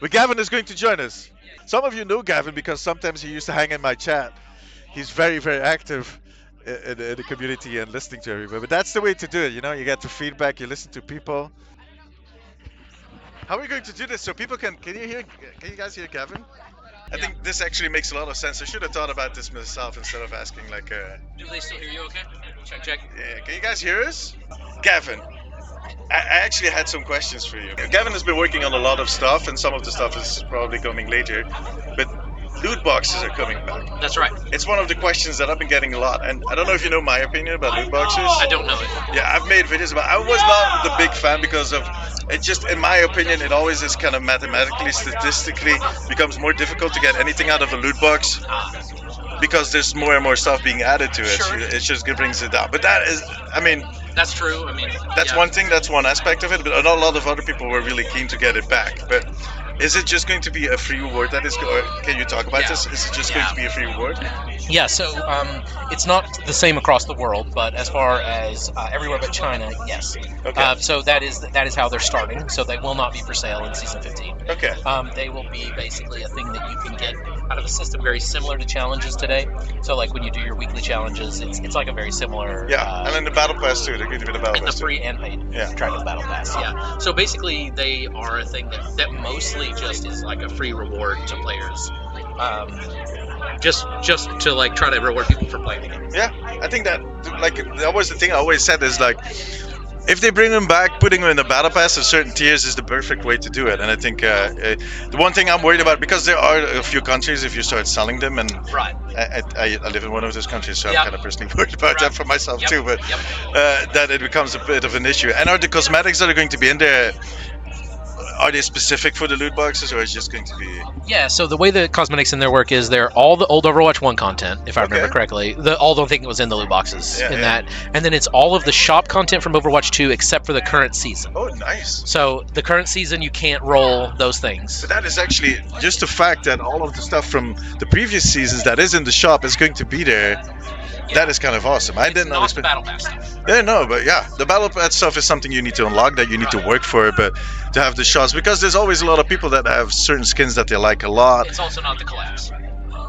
But Gavin is going to join us. Some of you know Gavin because sometimes he used to hang in my chat. He's very, very active in the community and listening to everybody. But that's the way to do it, you know. You get the feedback, you listen to people. How are we going to do this so people can you hear? Can you guys hear Gavin? I think this actually makes a lot of sense. I should have thought about this myself instead of asking like. Do they still hear you? Okay. Check, check. Yeah, can you guys hear us? Gavin, I actually had some questions for you. Gavin has been working on a lot of stuff, and some of the stuff is probably coming later. But loot boxes are coming back. That's right. It's one of the questions that I've been getting a lot, and I don't know if you know my opinion about loot boxes. I don't know it. Yeah, I've made videos about. I was not the big fan because of it. Just in my opinion, it always is kind of mathematically, statistically becomes more difficult to get anything out of a loot box because there's more and more stuff being added to it. Sure. It just brings it down. But that is, I mean, That's true. I mean, that's yeah. one thing. That's one aspect of it. But a lot of other people were really keen to get it back. But is it just going to be a free reward? That is, or can you talk about Yeah. this? Is it just going to be a free reward? Yeah, so it's not the same across the world, but as far as everywhere but China, yes. Okay. So that is how they're starting. So they will not be for sale in season 15. Okay. They will be basically a thing that you can get out of a system very similar to challenges today. So like when you do your weekly challenges, it's like a very similar. Yeah, and then the battle pass too. They're going to be the battle And the pass too. free and paid Yeah. Dragon Battle Pass, yeah. So basically, they are a thing that mostly just is like a free reward to players. Just to like try to reward people for playing the game. Yeah, I think that like that was the thing I always said is like if they bring them back, putting them in the battle pass at certain tiers is the perfect way to do it. And I think the one thing I'm worried about because there are a few countries if you start selling them, and Right. I live in one of those countries, so Yep. I'm kind of personally worried about that for myself Yep. too. But Yep. that it becomes a bit of an issue. And are the cosmetics that are going to be in there? Are they specific for the loot boxes, or is it just going to be? Yeah, so the way the cosmetics in their work is they're all the old Overwatch 1 content, if I remember Okay. correctly. All the thing that was in the loot boxes Yeah, in yeah. that. And then it's all of the shop content from Overwatch 2 except for the current season. Oh, nice. So the current season, you can't roll those things. So that is actually just the fact that all of the stuff from the previous seasons that is in the shop is going to be there. That is kind of awesome. I didn't Not the expect. Battle Pass stuff. Yeah, no, but yeah, the battle pass stuff is something you need to unlock, that you need to work for, but to have the shots, because there's always a lot of people that have certain skins that they like a lot. It's also not the collapse.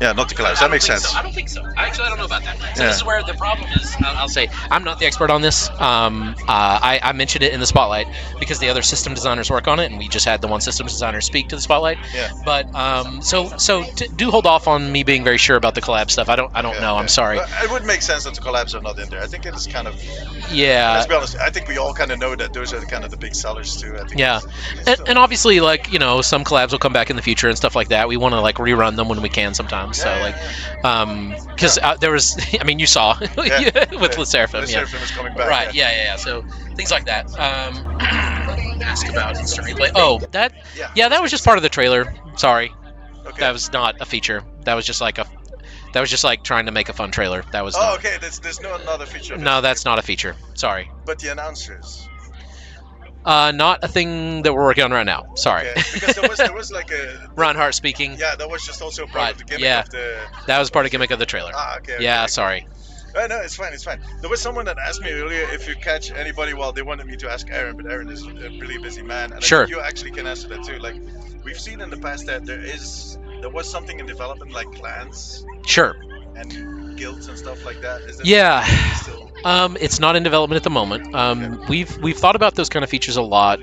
Yeah, not to collapse. I That don't makes think sense. So. I don't think so. Actually, I don't know about that. So Yeah. this is where the problem is. I'll say I'm not the expert on this. I mentioned it in the spotlight because the other system designers work on it, and we just had the one systems designer speak to the spotlight. Yeah. But do hold off on me being very sure about the collab stuff. I don't Yeah, know. I'm yeah. sorry. But it would make sense that the collabs are not in there. I think it is kind of. Yeah. Let's be honest. I think we all kind of know that those are kind of the big sellers too. I think Yeah, and obviously, like some collabs will come back in the future and stuff like that. We want to like rerun them when we can sometimes. So Yeah, like, because there was, I mean, you saw with Le Seraphim, yeah. Seraphim is coming back. Right, yeah. So things like that. Ask about instant replay. Oh, that, Yeah. that was just part of the trailer. Sorry, Okay. that was not a feature. That was just like trying to make a fun trailer. That was. Oh, not, okay. There's no another feature. Of it. No, that's not a feature. Sorry. But the announcers. Not a thing that we're working on right now. Sorry. Okay. Because there was like a. Ron Hart speaking. Yeah, that was just also part Right, of the gimmick yeah. of the. That was part of the gimmick of the trailer. Ah, okay. Yeah, okay. sorry. No, it's fine. There was someone that asked me earlier if you catch anybody. Well, they wanted me to ask Aaron, but Aaron is a really busy man. And Sure. I think you actually can answer that too. Like, we've seen in the past that there was something in development like clans Sure. and guilds and stuff like that. Is that Yeah. still? It's not in development at the moment. We've thought about those kind of features a lot.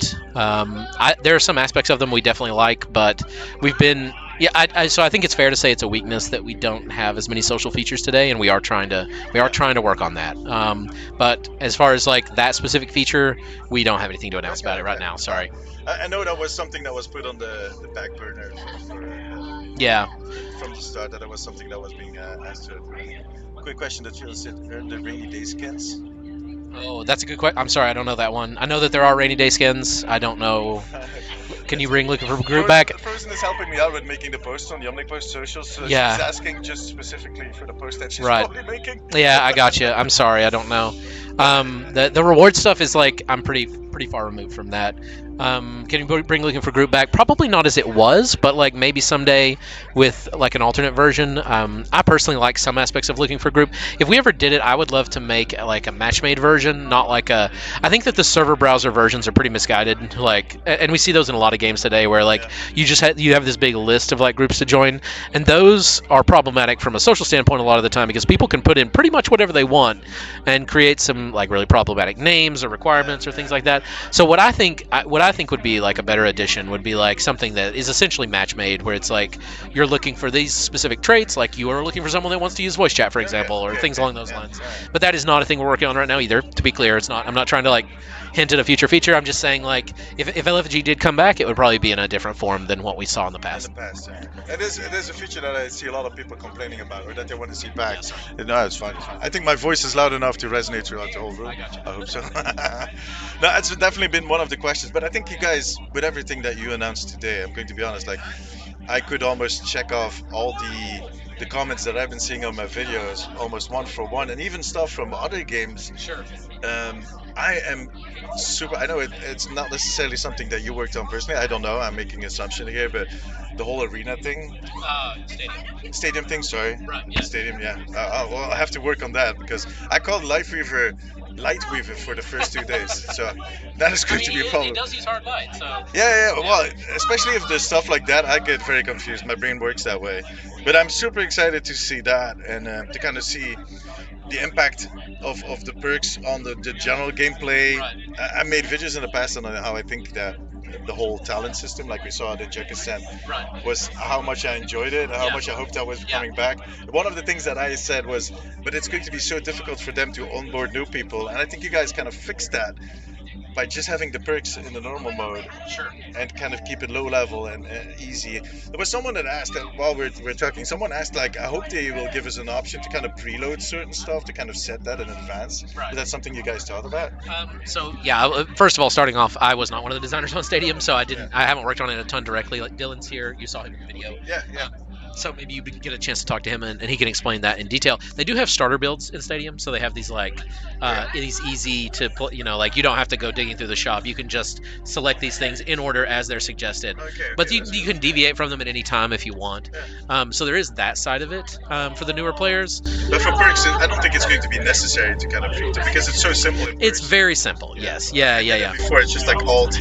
There are some aspects of them we definitely like, but we've been so I think it's fair to say it's a weakness that we don't have as many social features today, and we are trying to work on that. But as far as like that specific feature, we don't have anything to announce about it right now. Sorry. I know that was something that was put on the back burner Yeah. from the start. That it was something that was being answered. Quick question that you said: earn the rainy day skins. Oh, that's a good question. I'm sorry, I don't know that one. I know that there are rainy day skins. I don't know. Can you bring looking for group back? Frozen is helping me out with making the posts on the Omnic Post socials, so Yeah. she's asking just specifically for the post that she's Right. probably making. Yeah, I got you. I'm sorry, I don't know. The reward stuff is like I'm pretty pretty far removed from that. Can you bring looking for group back? Probably not as it was, but like maybe someday with like an alternate version. I personally like some aspects of looking for group. If we ever did it, I would love to make like a match-made version, not like a. I think that the server browser versions are pretty misguided. Like, and we see those in a lot of games today, where like you have this big list of like groups to join, and those are problematic from a social standpoint a lot of the time because people can put in pretty much whatever they want and create some like really problematic names or requirements or things like that. So what I think would be like a better addition would be like something that is essentially match made, where it's like you're looking for these specific traits, like you are looking for someone that wants to use voice chat, for example, or things along those lines. But that is not a thing we're working on right now either. To be clear, it's not. I'm not trying to like hint at a future feature. I'm just saying like if LFG did come back, it would probably be in a different form than what we saw in the In past. the past, yeah. It is a feature that I see a lot of people complaining about, or that they want to see back. No, it's fine. It's fine. I think my voice is loud enough to resonate throughout the whole room. I hope so. No, it's definitely been one of the questions. But I think you guys, with everything that you announced today, I'm going to be honest. Like, I could almost check off all the comments that I've been seeing on my videos, almost one for one, and even stuff from other games. Sure. Um, I am super. I know it's not necessarily something that you worked on personally. I don't know. I'm making an assumption here, but the whole arena thing, stadium thing. Sorry, Right. Yeah. stadium. Yeah. Well, I have to work on that because I called Lightweaver for the first 2 days. So that is going to be a problem. use hard light, so Yeah, yeah. Well, especially if there's stuff like that, I get very confused. My brain works that way. But I'm super excited to see that and to kind of see the impact of the perks on the general gameplay. Right. I made videos in the past on how I think that the whole talent system, like we saw it in Jekistan, Right. was how much I enjoyed it, how Yeah. much I hoped I was Yeah. coming back. One of the things that I said was, but it's going to be so difficult for them to onboard new people, and I think you guys kind of fixed that by just having the perks in the normal mode Sure. and kind of keep it low level and easy. There was someone that asked that while we're talking, someone asked like, I hope they will give us an option to kind of preload certain stuff to kind of set that in advance. Right. Is that something you guys thought about? So yeah, first of all, starting off, I was not one of the designers on Stadium, so I haven't worked on it a ton directly. Like Dylan's here, you saw him in the video. Yeah, yeah. So maybe you get a chance to talk to him and he can explain that in detail. They do have starter builds in Stadium, so they have these like these easy to like you don't have to go digging through the shop. You can just select these things in order as they're suggested. Okay, But that's you can deviate from them at any time if you want. So there is that side of it for the newer players. But for perks, I don't think it's going to be necessary to kind of treat it because it's so simple. in It's perks. very simple. Yes. Yeah. Before it's just like alt.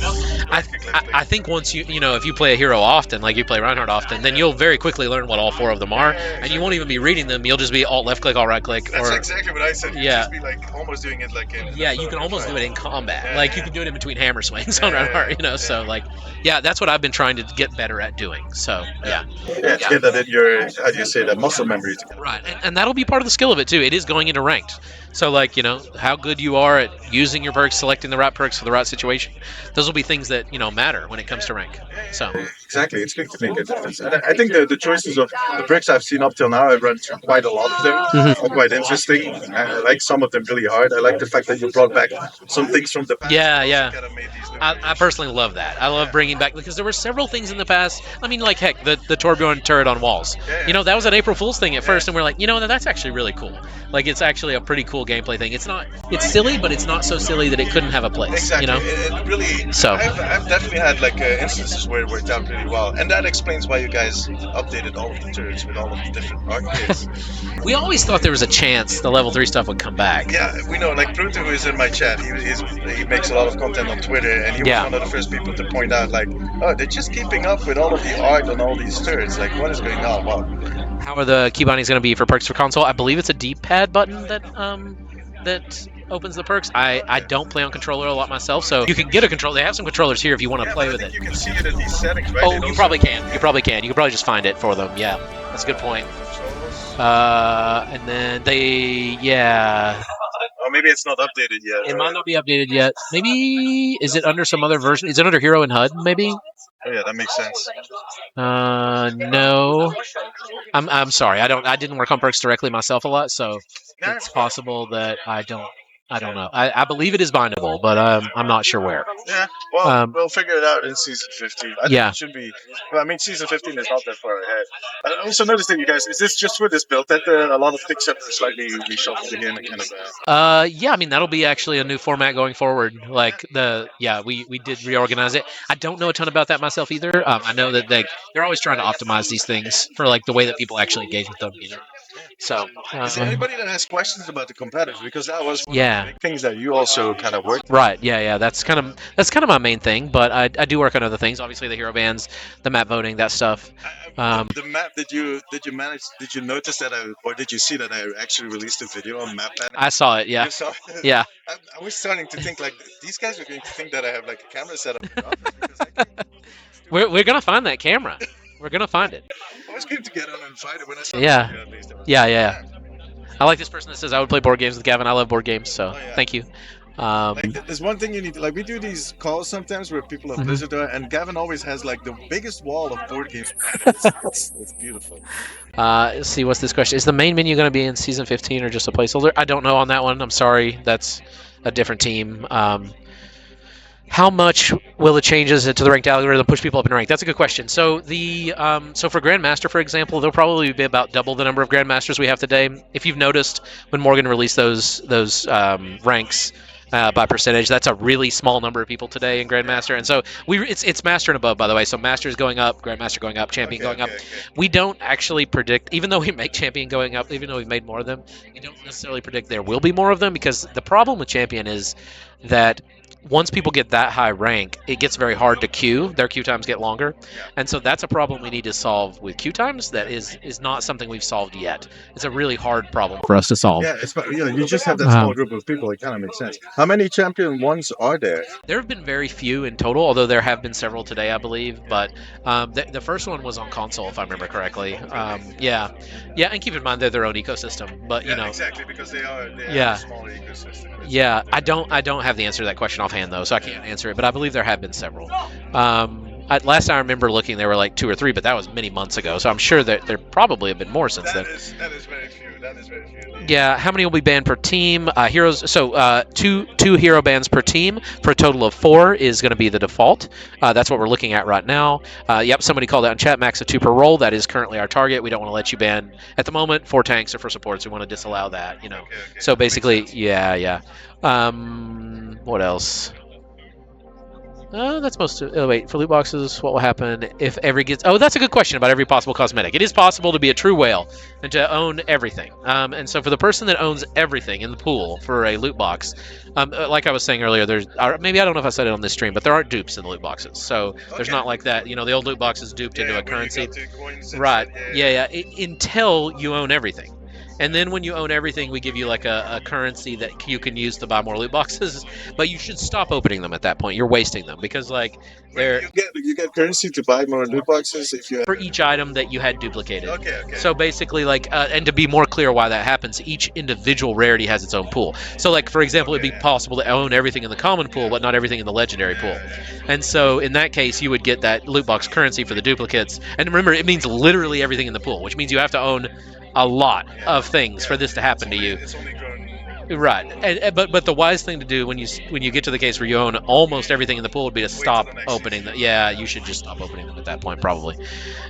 I think once if you play a hero often, like you play Reinhardt often, then you'll very quickly learn what all four of them are, and you won't even be reading them. You'll just be alt left click, alt right click, That's or exactly what I said. You Yeah. just be like almost doing it like in. yeah, you can almost do it in combat. Yeah, Like you yeah. can do it in between hammer swings on Yeah, Reinhardt. So like, yeah, that's what I've been trying to get better at doing. So yeah. Yeah, to get that in your, how do you say that, muscle memory. Right, and that'll be part of the skill of it too. It is going into ranked, so like how good you are at using your perks, selecting the right perks for the right situation. Those will be things that matter when it comes to rank. So Exactly, it's going to make a difference. And I think the choices of the bricks I've seen up till now, I've run through quite a lot of them, are quite interesting. I like some of them really hard. I like the fact that you brought back some things from the past. Yeah. Kind of made these new I variations. personally love that. I love bringing back because there were several things in the past. I mean, like heck, the Torbjorn turret on walls. That was an April Fool's thing at first, and we're like, that's actually really cool. Like, it's actually a pretty cool gameplay thing. It's silly, but it's not so silly that it couldn't have a place. Exactly. It really. So- I've definitely had like instances where it worked out really well, and that explains why you guys updated all of the turrets with all of the different archetypes. We always thought there was a chance the level 3 stuff would come back. Yeah, we know. Like Proto is in my chat. He makes a lot of content on Twitter, and he was Yeah. one of the first people to point out, like, oh, they're just keeping up with all of the art on all these turrets. Like, what is going on? Well, How are the key bindings going to be for perks for console? I believe it's a D-pad button that opens the perks. I don't play on controller a lot myself, so you can get a controller. They have some controllers here if you want to yeah, play but I with think it. you can see it in these settings, right? Oh, It you also- probably can. You probably can. You can probably just find it for them. Yeah, that's a good point. And then yeah, Or maybe it's not updated yet. it right? might not be updated yet. Maybe is it under some other version? Is it under Hero and HUD? Maybe. Oh, yeah, that makes sense. No. I'm sorry. I didn't work on perks directly myself a lot, so Nah, it's possible that I don't I don't know. I believe it is bindable, but I'm not sure where. Yeah, well, Um, we'll figure it out in season 15. I think Yeah. it should be. Well, I mean, season 15 is not that far ahead. I also noticed that you guys, is this just for this build that a lot of things have slightly reshuffled again and kind of. Yeah, I mean that'll be actually a new format going forward. Like we did reorganize it. I don't know a ton about that myself either. I know that they're always trying to optimize these things for like the way that people actually engage with them. So Is there anybody that has questions about the competitors? Because that was one of the yeah, big things that you also kind of worked. right. Yeah. That's kind of my main thing. But I do work on other things. Obviously, the hero bands, the map voting, that stuff. The map, did you notice that or did you see that I actually released a video on map banning? I saw it. Yeah. You saw Yeah. I was starting to think like these guys are going to think that I have like a camera set up in the office because I can't. We're gonna find that camera. We're gonna find it. I was going to get on and fight it when I saw Yeah. the video at least. Yeah. I like this person that says I would play board games with Gavin. I love board games, so Oh, yeah. thank you. Like, there's one thing you need to like. We do these calls sometimes where people have Mhm. Blizzard, and Gavin always has like the biggest wall of board games. It's beautiful. Let's see, what's this question? Is the main menu going to be in season 15 or just a placeholder? I don't know on that one. I'm sorry. That's a different team. How much will the changes to the ranked algorithm push people up in rank? That's a good question. So so for Grandmaster, for example, there'll probably be about double the number of Grandmasters we have today. If you've noticed, when Morgan released those ranks by percentage, that's a really small number of people today in Grandmaster. And so it's Master and above, by the way. So Master is going up, Grandmaster going up, Champion going up. We don't actually predict, even though we make Champion going up, even though we've made more of them, we don't necessarily predict there will be more of them, because the problem with Champion is that once people get that high rank, it gets very hard to queue. Their queue times get longer, and so that's a problem we need to solve with queue times. That is not something we've solved yet. It's a really hard problem for us to solve. Yeah, you just have that small group of people. It kind of makes sense. How many champion ones are there? There have been very few in total, although there have been several today, I believe. But the first one was on console, if I remember correctly. Yeah, and keep in mind they're their own ecosystem. But you know, exactly, because they are Yeah. a smaller ecosystem. yeah, I don't have the answer to that question offhand though, so I can't answer it. But I believe there have been several. Last I remember looking, there were like 2 or 3, but that was many months ago. So I'm sure that there probably have been more since then. That is very few. That is very few. Yeah, how many will be banned per team? Heroes. So two hero bans per team for a total of 4 is going to be the default. That's what we're looking at right now. Yep, somebody called out in chat, max of 2 per role. That is currently our target. We don't want to let you ban at the moment 4 tanks or 4 supports. We want to disallow that. You know. Okay. So basically, yeah. What else? That's most of. Oh wait, for loot boxes, what will happen if every gets? Oh, that's a good question about every possible cosmetic. It is possible to be a true whale and to own everything. And so for the person that owns everything in the pool for a loot box, like I was saying earlier, maybe I don't know if I said it on this stream, but there aren't dupes in the loot boxes. So there's not like that. You know, the old loot box is duped into a currency. Right. Yeah. Until you own everything. And then when you own everything, we give you like a currency that you can use to buy more loot boxes. But you should stop opening them at that point. You're wasting them because like they're You get currency to buy more loot boxes if you. for each item that you had duplicated. Okay. So basically, like, and to be more clear why that happens, each individual rarity has its own pool. So, like, for example, it'd be possible to own everything in the common pool, but not everything in the legendary pool. And so, in that case, you would get that loot box currency for the duplicates. And remember, it means literally everything in the pool, which means you have to own a lot of things for this to happen to you. It's only grown. Right, but the wise thing to do when you get to the case where you own almost everything in the pool would be to stop opening them. Yeah, you should just stop opening them at that point, probably.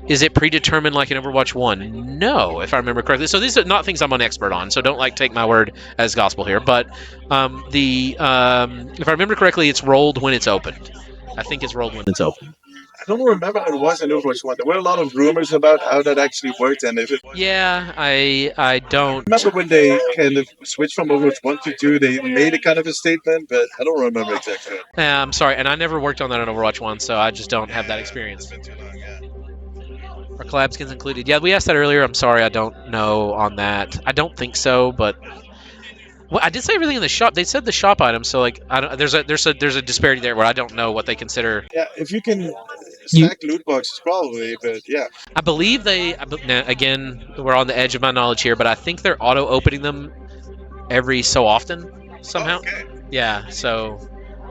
Is it predetermined like in Overwatch 1? No, if I remember correctly. So these are not things I'm an expert on, so don't like take my word as gospel here. But if I remember correctly, it's rolled when it's opened. I think it's rolled when it's open. I don't remember how it was in Overwatch 1. There were a lot of rumors about how that actually worked, and if it. Yeah, I don't. Remember when they kind of switched from Overwatch 1 to 2, they made a kind of a statement, but I don't remember exactly. I'm sorry, and I never worked on that in Overwatch 1, so I just don't have that experience. It's been too long, yeah. Are collab skins included? Yeah, we asked that earlier. I'm sorry, I don't know on that. I don't think so, but well, I did say everything in the shop. They said the shop items, so like I don't. There's a disparity there where I don't know what they consider. Yeah, if you can stack loot boxes, probably, but yeah. I believe now, again, we're on the edge of my knowledge here, but I think they're auto opening them every so often somehow. Oh, okay. Yeah, so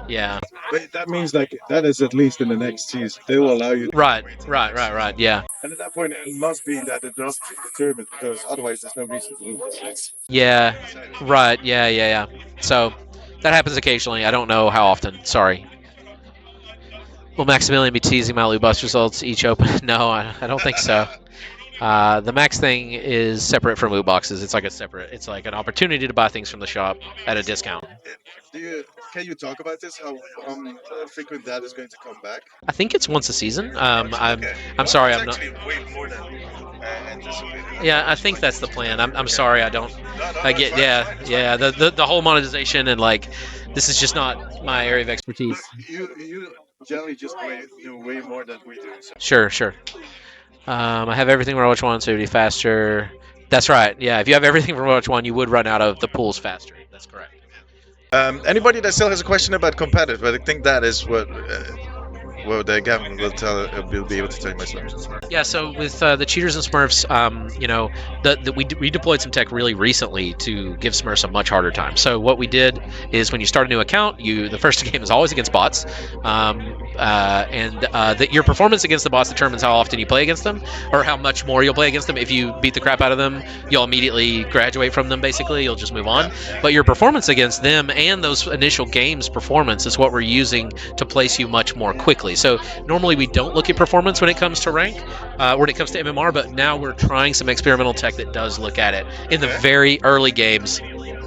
Yeah. But that means like that is at least in the next season. They will allow you. Right. Right. Right. Right. Yeah. And at that point, it must be that it does determined because otherwise there's no reason to move. Yeah. Right. Yeah. Yeah. Yeah. So that happens occasionally. I don't know how often. Sorry. Will Maximilian be teasing my loot box results each open? No, I don't think so. The max thing is separate from loot boxes. It's like a separate. It's like an opportunity to buy things from the shop at a discount. Do you, can you talk about this? How frequent that is going to come back? I think it's once a season. Okay. I'm Well, sorry. it's I'm not. actually way more than anticipated. Yeah, I think that's the plan. I'm sorry. I don't. No, no, I it's get. fine, it's Yeah. fine, it's Yeah. fine. The whole monetization and like, this is just not my area of expertise. You generally just do way more than we do. So. Sure. Sure. I have everything from Overwatch 1, so it'd be faster. That's right. Yeah, if you have everything from Overwatch 1, you would run out of the pools faster. That's correct. Anybody that still has a question about competitive, I think that is what Gavin will be able to tell you myself. Yeah, so with the cheaters and Smurfs, we redeployed some tech really recently to give Smurfs a much harder time. So what we did is when you start a new account, the first game is always against bots, and that your performance against the bots determines how often you play against them or how much more you'll play against them. If you beat the crap out of them, you'll immediately graduate from them. Basically, you'll just move on. But your performance against them and those initial games' performance is what we're using to place you much more quickly. So normally we don't look at performance when it comes to rank, when it comes to MMR, but now we're trying some experimental tech that does look at it in the very early games.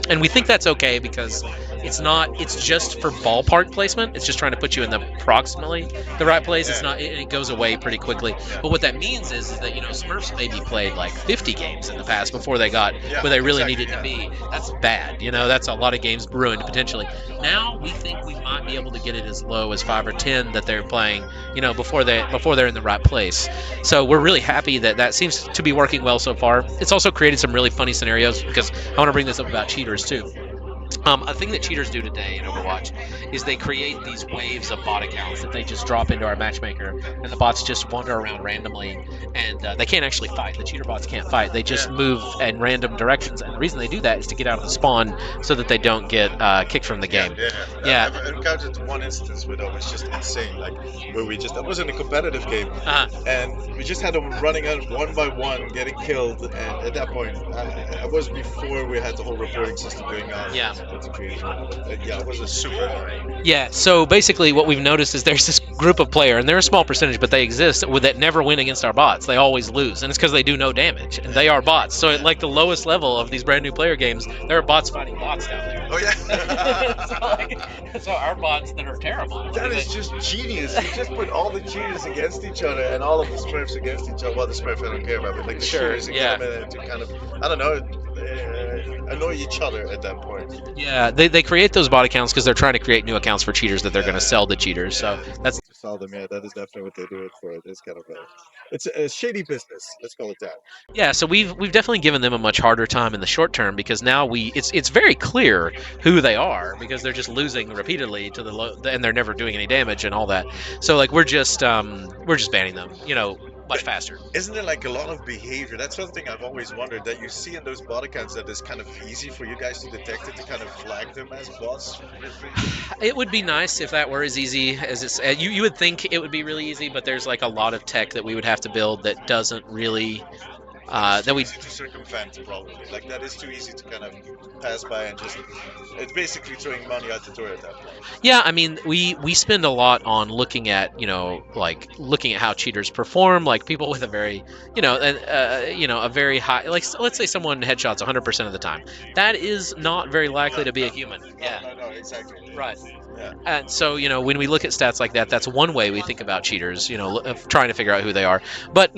And we think that's okay because it's just for ballpark placement. It's just trying to put you in the approximately the right place. It's not, it goes away pretty quickly. But what that means is that, Smurfs maybe played like 50 games in the past before they got where they really needed to be. That's bad. That's a lot of games ruined potentially. Now we think we might be able to get it as low as 5 or 10 that they're playing, before they're in the right place. So we're really happy that seems to be working well so far. It's also created some really funny scenarios because I want to bring this up about cheaters too. A thing that cheaters do today in Overwatch is they create these waves of bot accounts that they just drop into our matchmaker, and the bots just wander around randomly, and they can't actually fight. The cheater bots can't fight. They just move in random directions, and the reason they do that is to get out of the spawn so that they don't get kicked from the game. Yeah. I've encountered one instance where that was just insane. Like where that was in a competitive game, and we just had them running out one by one, getting killed, and at that point, it was before we had the whole reporting system going on. Yeah. It was a super annoying. Yeah, so basically what we've noticed is there's this group of player, and they're a small percentage, but they exist, that never win against our bots. They always lose, and it's because they do no damage, and they are bots. So at like the lowest level of these brand new player games, there are bots fighting bots down there. Oh yeah. so our bots that are terrible. That is just genius. You just put all the cheaters against each other and all of the Smurfs against each other. Well, the Smurfs I don't care about, but like the cheaters to kind of, I don't know, annoy each other at that point. Yeah, they create those bot accounts because they're trying to create new accounts for cheaters that they're going to sell to cheaters. So that's To sell them, yeah, that is definitely what they do it for. It's kind of it's a shady business. Let's call it that. yeah. So we've definitely given them a much harder time in the short term because now it's very clear who they are because they're just losing repeatedly to and they're never doing any damage and all that. So like we're just banning them, much faster. Isn't there like a lot of behavior? That's one thing I've always wondered that you see in those bot accounts that is kind of easy for you guys to detect it to kind of flag them as bots. It would be nice if that were as easy as it's. You would think it would be really easy, but there's like a lot of tech that we would have to build that doesn't really. That we easy to circumvent probably. Like that is too easy to kind of pass by and just. It's basically throwing money out the door at that point. Yeah, I mean, we spend a lot on looking at looking at how cheaters perform. Like people with a very a very high, like let's say someone headshots 100% of the time. That is not very likely to be a human. No, exactly. Right. Yeah. And so, when we look at stats like that, that's one way we think about cheaters, of trying to figure out who they are. But,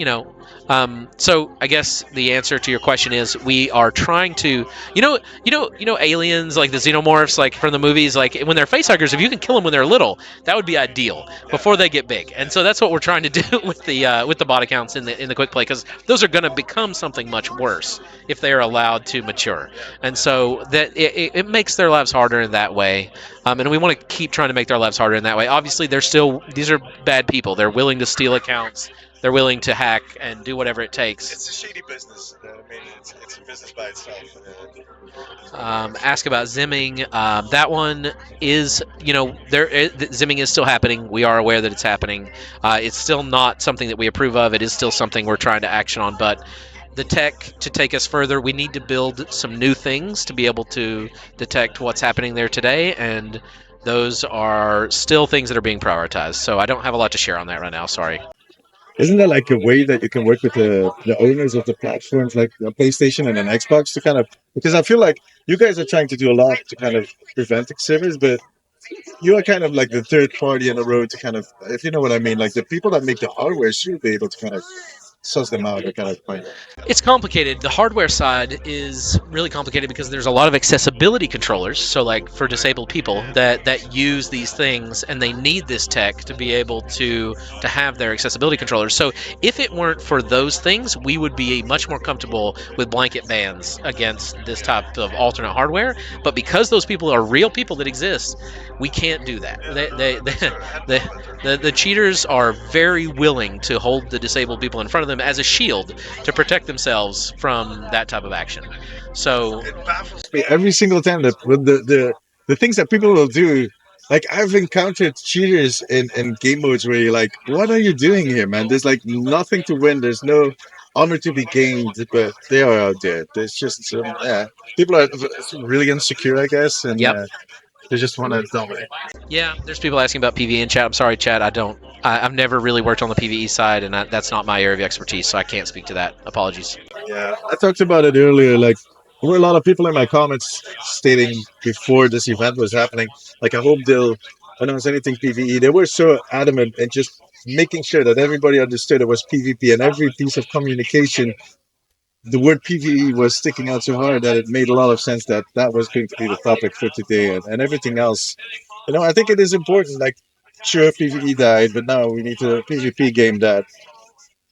so I guess the answer to your question is we are trying to, aliens like the xenomorphs, like from the movies, like when they're facehuggers, if you can kill them when they're little, that would be ideal before they get big. And so that's what we're trying to do with the bot accounts in the quick play, because those are going to become something much worse if they are allowed to mature. And so that it makes their lives harder in that way. And we want to keep trying to make their lives harder in that way. Obviously, these are bad people. They're willing to steal accounts. they're willing to hack and do whatever it takes. It's a shady business. I mean, it's a business by itself. Ask about Zimming. That one is, Zimming is still happening. We are aware that it's happening. It's still not something that we approve of. It is still something we're trying to action on. But the tech to take us further, we need to build some new things to be able to detect what's happening there today. And those are still things that are being prioritized. So I don't have a lot to share on that right now. Sorry. Isn't there like a way that you can work with the owners of the platforms, like the PlayStation and an Xbox, to kind of, because I feel like you guys are trying to do a lot to kind of prevent exhibits, but you are kind of like the third party on the road to kind of, if you know what I mean, like the people that make the hardware should be able to kind of suss them out or kind of find it. It's complicated. The hardware side is really complicated because there's a lot of accessibility controllers. So, like for disabled people that use these things, and they need this tech to be able to have their accessibility controllers. So, if it weren't for those things, we would be much more comfortable with blanket bans against this type of alternate hardware. But because those people are real people that exist, we can't do that. The cheaters are very willing to hold the disabled people in front of them as a shield to protect themselves from that type of action. So It baffles Me every single time that with the things that people will do. Like I've encountered cheaters in game modes where you're like, what are you doing here, man? There's like nothing to win. There's no honor to be gained, but they are out there. There's just yeah, people are really insecure, I guess, and Yep. they just want to dominate. Yeah, there's people asking about PvE in chat. I'm sorry, chat. I've never really worked on the PvE side, and that's not my area of expertise, so I can't speak to that. Apologies. Yeah, I talked about it earlier. Like, there were a lot of people in my comments stating before this event was happening, like, I hope they'll announce anything PvE. They were so adamant and just making sure that everybody understood it was PvP, and every piece of communication, the word PvE was sticking out so hard that it made a lot of sense that that was going to be the topic for today, and everything else. I think it is important. Like, sure, PvE died, but now we need a PvP game that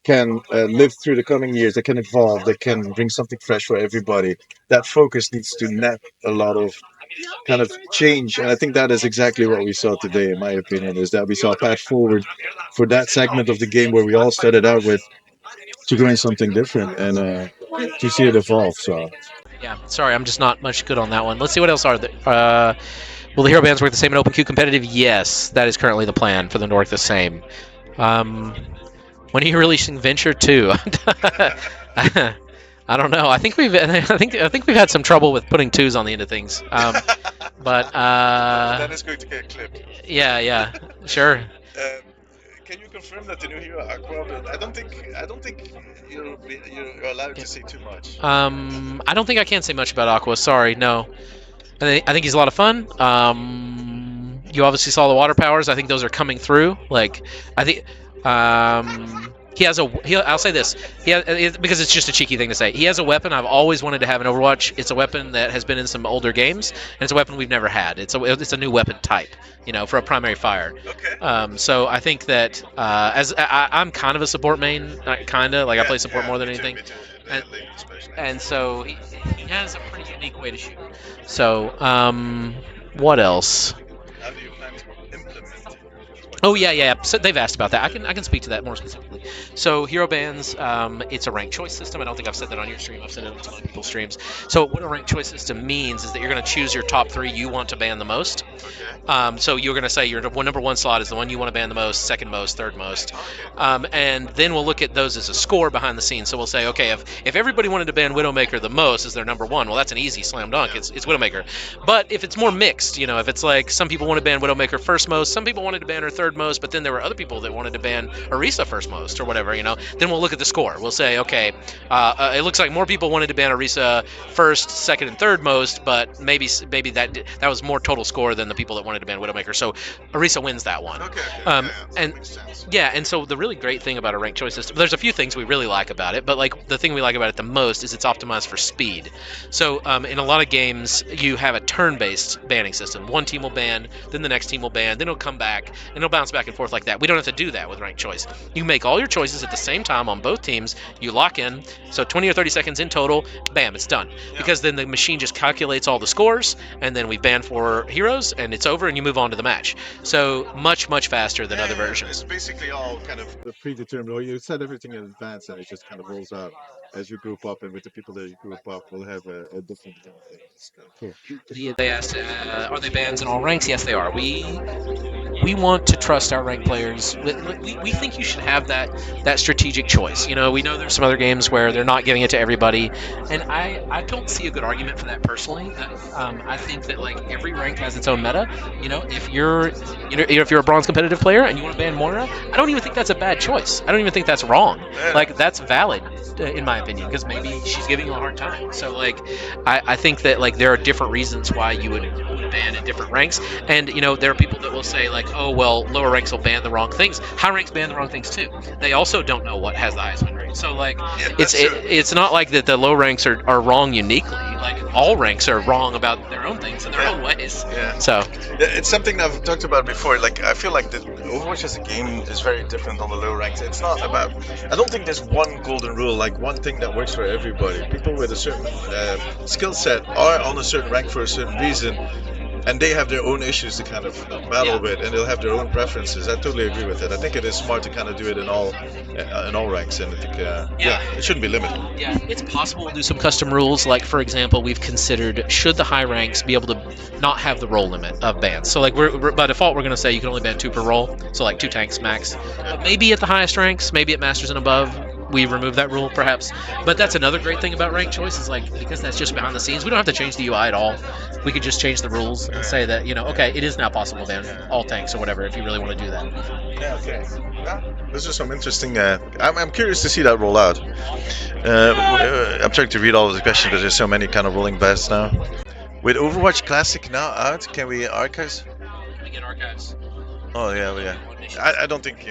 can live through the coming years, that can evolve, that can bring something fresh for everybody. That focus needs to net a lot of kind of change, and I think that is exactly what we saw today, in my opinion, is that we saw a path forward for that segment of the game where we all started out with to doing something different and to see it evolve. So Yeah, sorry, I'm just not much good on that one. Let's see what else are there. Will the hero bands work the same in open queue competitive? Yes, that is currently the plan for them to work the same. When are you releasing Venture 2? I don't know. I think we've had some trouble with putting twos on the end of things. But that is going to get clipped. yeah, sure. Can you confirm that the new hero Aqua? But I don't think you're allowed to say too much. I don't think I can say much about Aqua. Sorry, no. I think he's a lot of fun. You obviously saw the water powers. I think those are coming through. Like, I think he has I'll say this. Because it's just a cheeky thing to say. He has a weapon I've always wanted to have in Overwatch. It's a weapon that has been in some older games, and it's a weapon we've never had. It's a new weapon type, for a primary fire. Okay. So I think that I'm kind of a support main, kind of like I play support more than anything. And so he has a pretty unique way to shoot. So, what else? How do you plan to implement it? Oh yeah. So they've asked about that. I can speak to that more specifically. So hero bands, it's a ranked choice system. I don't think I've said that on your stream. I've said it on some other people's streams. So what a ranked choice system means is that you're going to choose your top 3 you want to ban the most. Okay. So you're going to say your number 1 slot is the one you want to ban the most, second most, third most, and then we'll look at those as a score behind the scenes. So we'll say, okay, if everybody wanted to ban Widowmaker the most as their number 1, well, that's an easy slam dunk. It's Widowmaker. But if it's more mixed, if it's like some people want to ban Widowmaker first most, some people wanted to ban her third most, but then there were other people that wanted to ban Orisa first most or whatever, then we'll look at the score. We'll say, okay, it looks like more people wanted to ban Orisa first, second, and third most, but maybe that was more total score than the people that wanted to ban Widowmaker. So Orisa wins that one. Okay. And makes sense. yeah, and so the really great thing about a ranked choice system, there's a few things we really like about it, but like the thing we like about it the most is it's optimized for speed. So in a lot of games, you have a turn-based banning system. One team will ban, then the next team will ban, then it'll come back, and it'll bounce back and forth like that. We don't have to do that with ranked choice. You make all your choices at the same time on both teams. You lock in, so 20 or 30 seconds in total, bam, it's done. Because then the machine just calculates all the scores, and then we ban 4 heroes, and it's over, and you move on to the match. So much, much faster than other versions. It's basically all kind of The predetermined, or you set everything in advance, and it just kind of rolls out as you group up, and with the people that you group up, will have a different kind of thing. It's kind of cool. They asked, are they bans in all ranks? Yes, they are. We want to trust our ranked players. We think you should have that strategic choice. You know, we know there's some other games where they're not giving it to everybody, and I don't see a good argument for that personally. I think that like every rank has its own meta. You know, if you're a bronze competitive player and you want to ban Moira, I don't even think that's a bad choice. I don't even think that's wrong. Like that's valid in my opinion, because maybe she's giving you a hard time. So like I think that like there are different reasons why you would ban in different ranks, and you know there are people that will say like, oh well, lower ranks will ban the wrong things. High ranks ban the wrong things too. They also don't know what has the highest win rate. So like it's not like that the low ranks are wrong uniquely. Like all ranks are wrong about their own things in their own ways. Yeah. So it's something that I've talked about before. Like I feel like the Overwatch as a game is very different on the low ranks. It's not about. I don't think there's one golden rule, like one thing that works for everybody. People with a certain skill set are on a certain rank for a certain reason, and they have their own issues to kind of battle with, and they'll have their own preferences. I totally agree with it. I think it is smart to kind of do it in all ranks, and I think it shouldn't be limited. yeah, it's possible to do some custom rules. Like for example, we've considered should the high ranks be able to not have the role limit of bans. So like we're by default we're going to say you can only ban 2 per role, so like 2 tanks max. But maybe at the highest ranks, maybe at masters and above, we remove that rule perhaps. But that's another great thing about rank choice is like because that's just behind the scenes, we don't have to change the UI at all. We could just change the rules and say that, you know, okay, it is now possible to ban all tanks or whatever if you really want to do that. Yeah, okay. Yeah, those are some interesting. I'm curious to see that roll out. I'm trying to read all of the questions, but there's so many kind of rolling bets now. With Overwatch Classic now out, can we archives? We get archives. Oh yeah. I don't think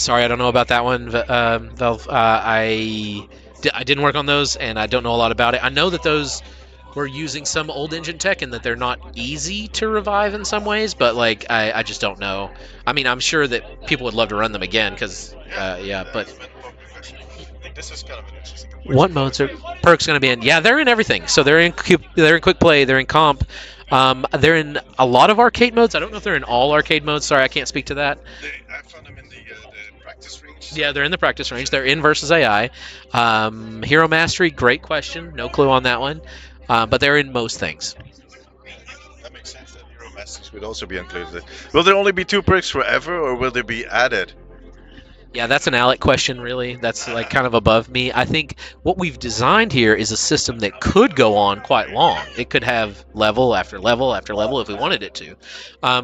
Sorry, I don't know about that one, Valve. I didn't work on those, and I don't know a lot about it. I know that those were using some old engine tech, and that they're not easy to revive in some ways. But like, I just don't know. I mean, I'm sure that people would love to run them again, because But this is kind of an interesting. what modes are perks going to be in? Yeah, they're in everything. So they're in quick play, they're in comp. They're in a lot of arcade modes. I don't know if they're in all arcade modes. Sorry, I can't speak to that. I found them in the practice range. Yeah, they're in the practice range. They're in versus AI. Hero Mastery, great question. No clue on that one. But they're in most things. That makes sense. That Hero Masters would also be included. Will there only be 2 perks forever, or will they be added? Yeah, that's an Alec question, really. That's like kind of above me. I think what we've designed here is a system that could go on quite long. It could have level after level after level if we wanted it to.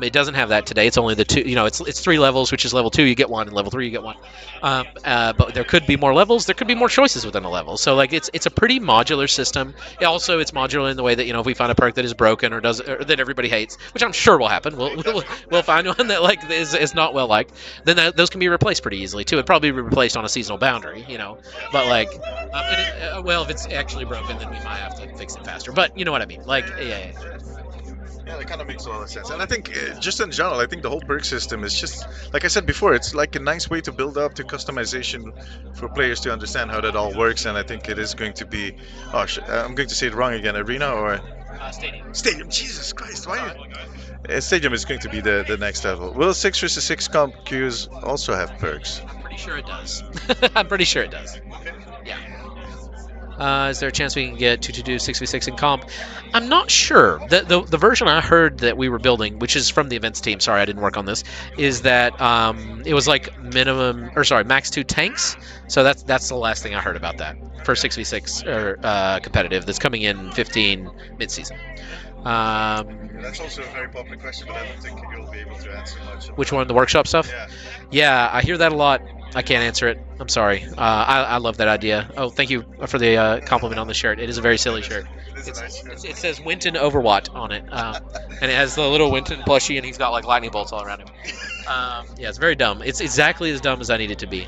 It doesn't have that today. It's only the 2. You know, it's 3 levels, which is level 2 you get 1, and level 3 you get 1. But there could be more levels. There could be more choices within a level. So like it's a pretty modular system. It's modular in the way that, you know, if we find a perk that is broken or that everybody hates, which I'm sure will happen, we'll find one that like is not well liked. Then those can be replaced pretty easily too. It'd probably be replaced on a seasonal boundary, you know. But like, if it's actually broken, then we might have to fix it faster. But you know what I mean? Like, yeah. Yeah, that kind of makes a lot of sense. And I think, just in general, I think the whole perk system is just, like I said before, it's like a nice way to build up to customization for players to understand how that all works. And I think it is going to be, I'm going to say it wrong again, arena or Stadium. stadium. Jesus Christ, why? Stadium is going to be the next level. Will 6 versus 6 comp queues also have perks? I'm pretty sure it does. I'm pretty sure it does. Yeah. Is there a chance we can get 2-2-2 6v6 in comp? I'm not sure. The version I heard that we were building, which is from the events team, sorry I didn't work on this, is that it was like max 2 tanks. So that's the last thing I heard about that for 6v6 or competitive that's coming in 15 mid-season. That's also a very popular question, but I don't think you'll be able to answer much. Which one? The workshop stuff? Yeah. Yeah, I hear that a lot. I can't answer it. I'm sorry. I love that idea. Oh, thank you for the compliment on the shirt. It is a very silly shirt. It is a nice shirt. It says Winton Overwatch on it, and it has the little Winton plushie, and he's got like lightning bolts all around him. Yeah, it's very dumb. It's exactly as dumb as I need it to be.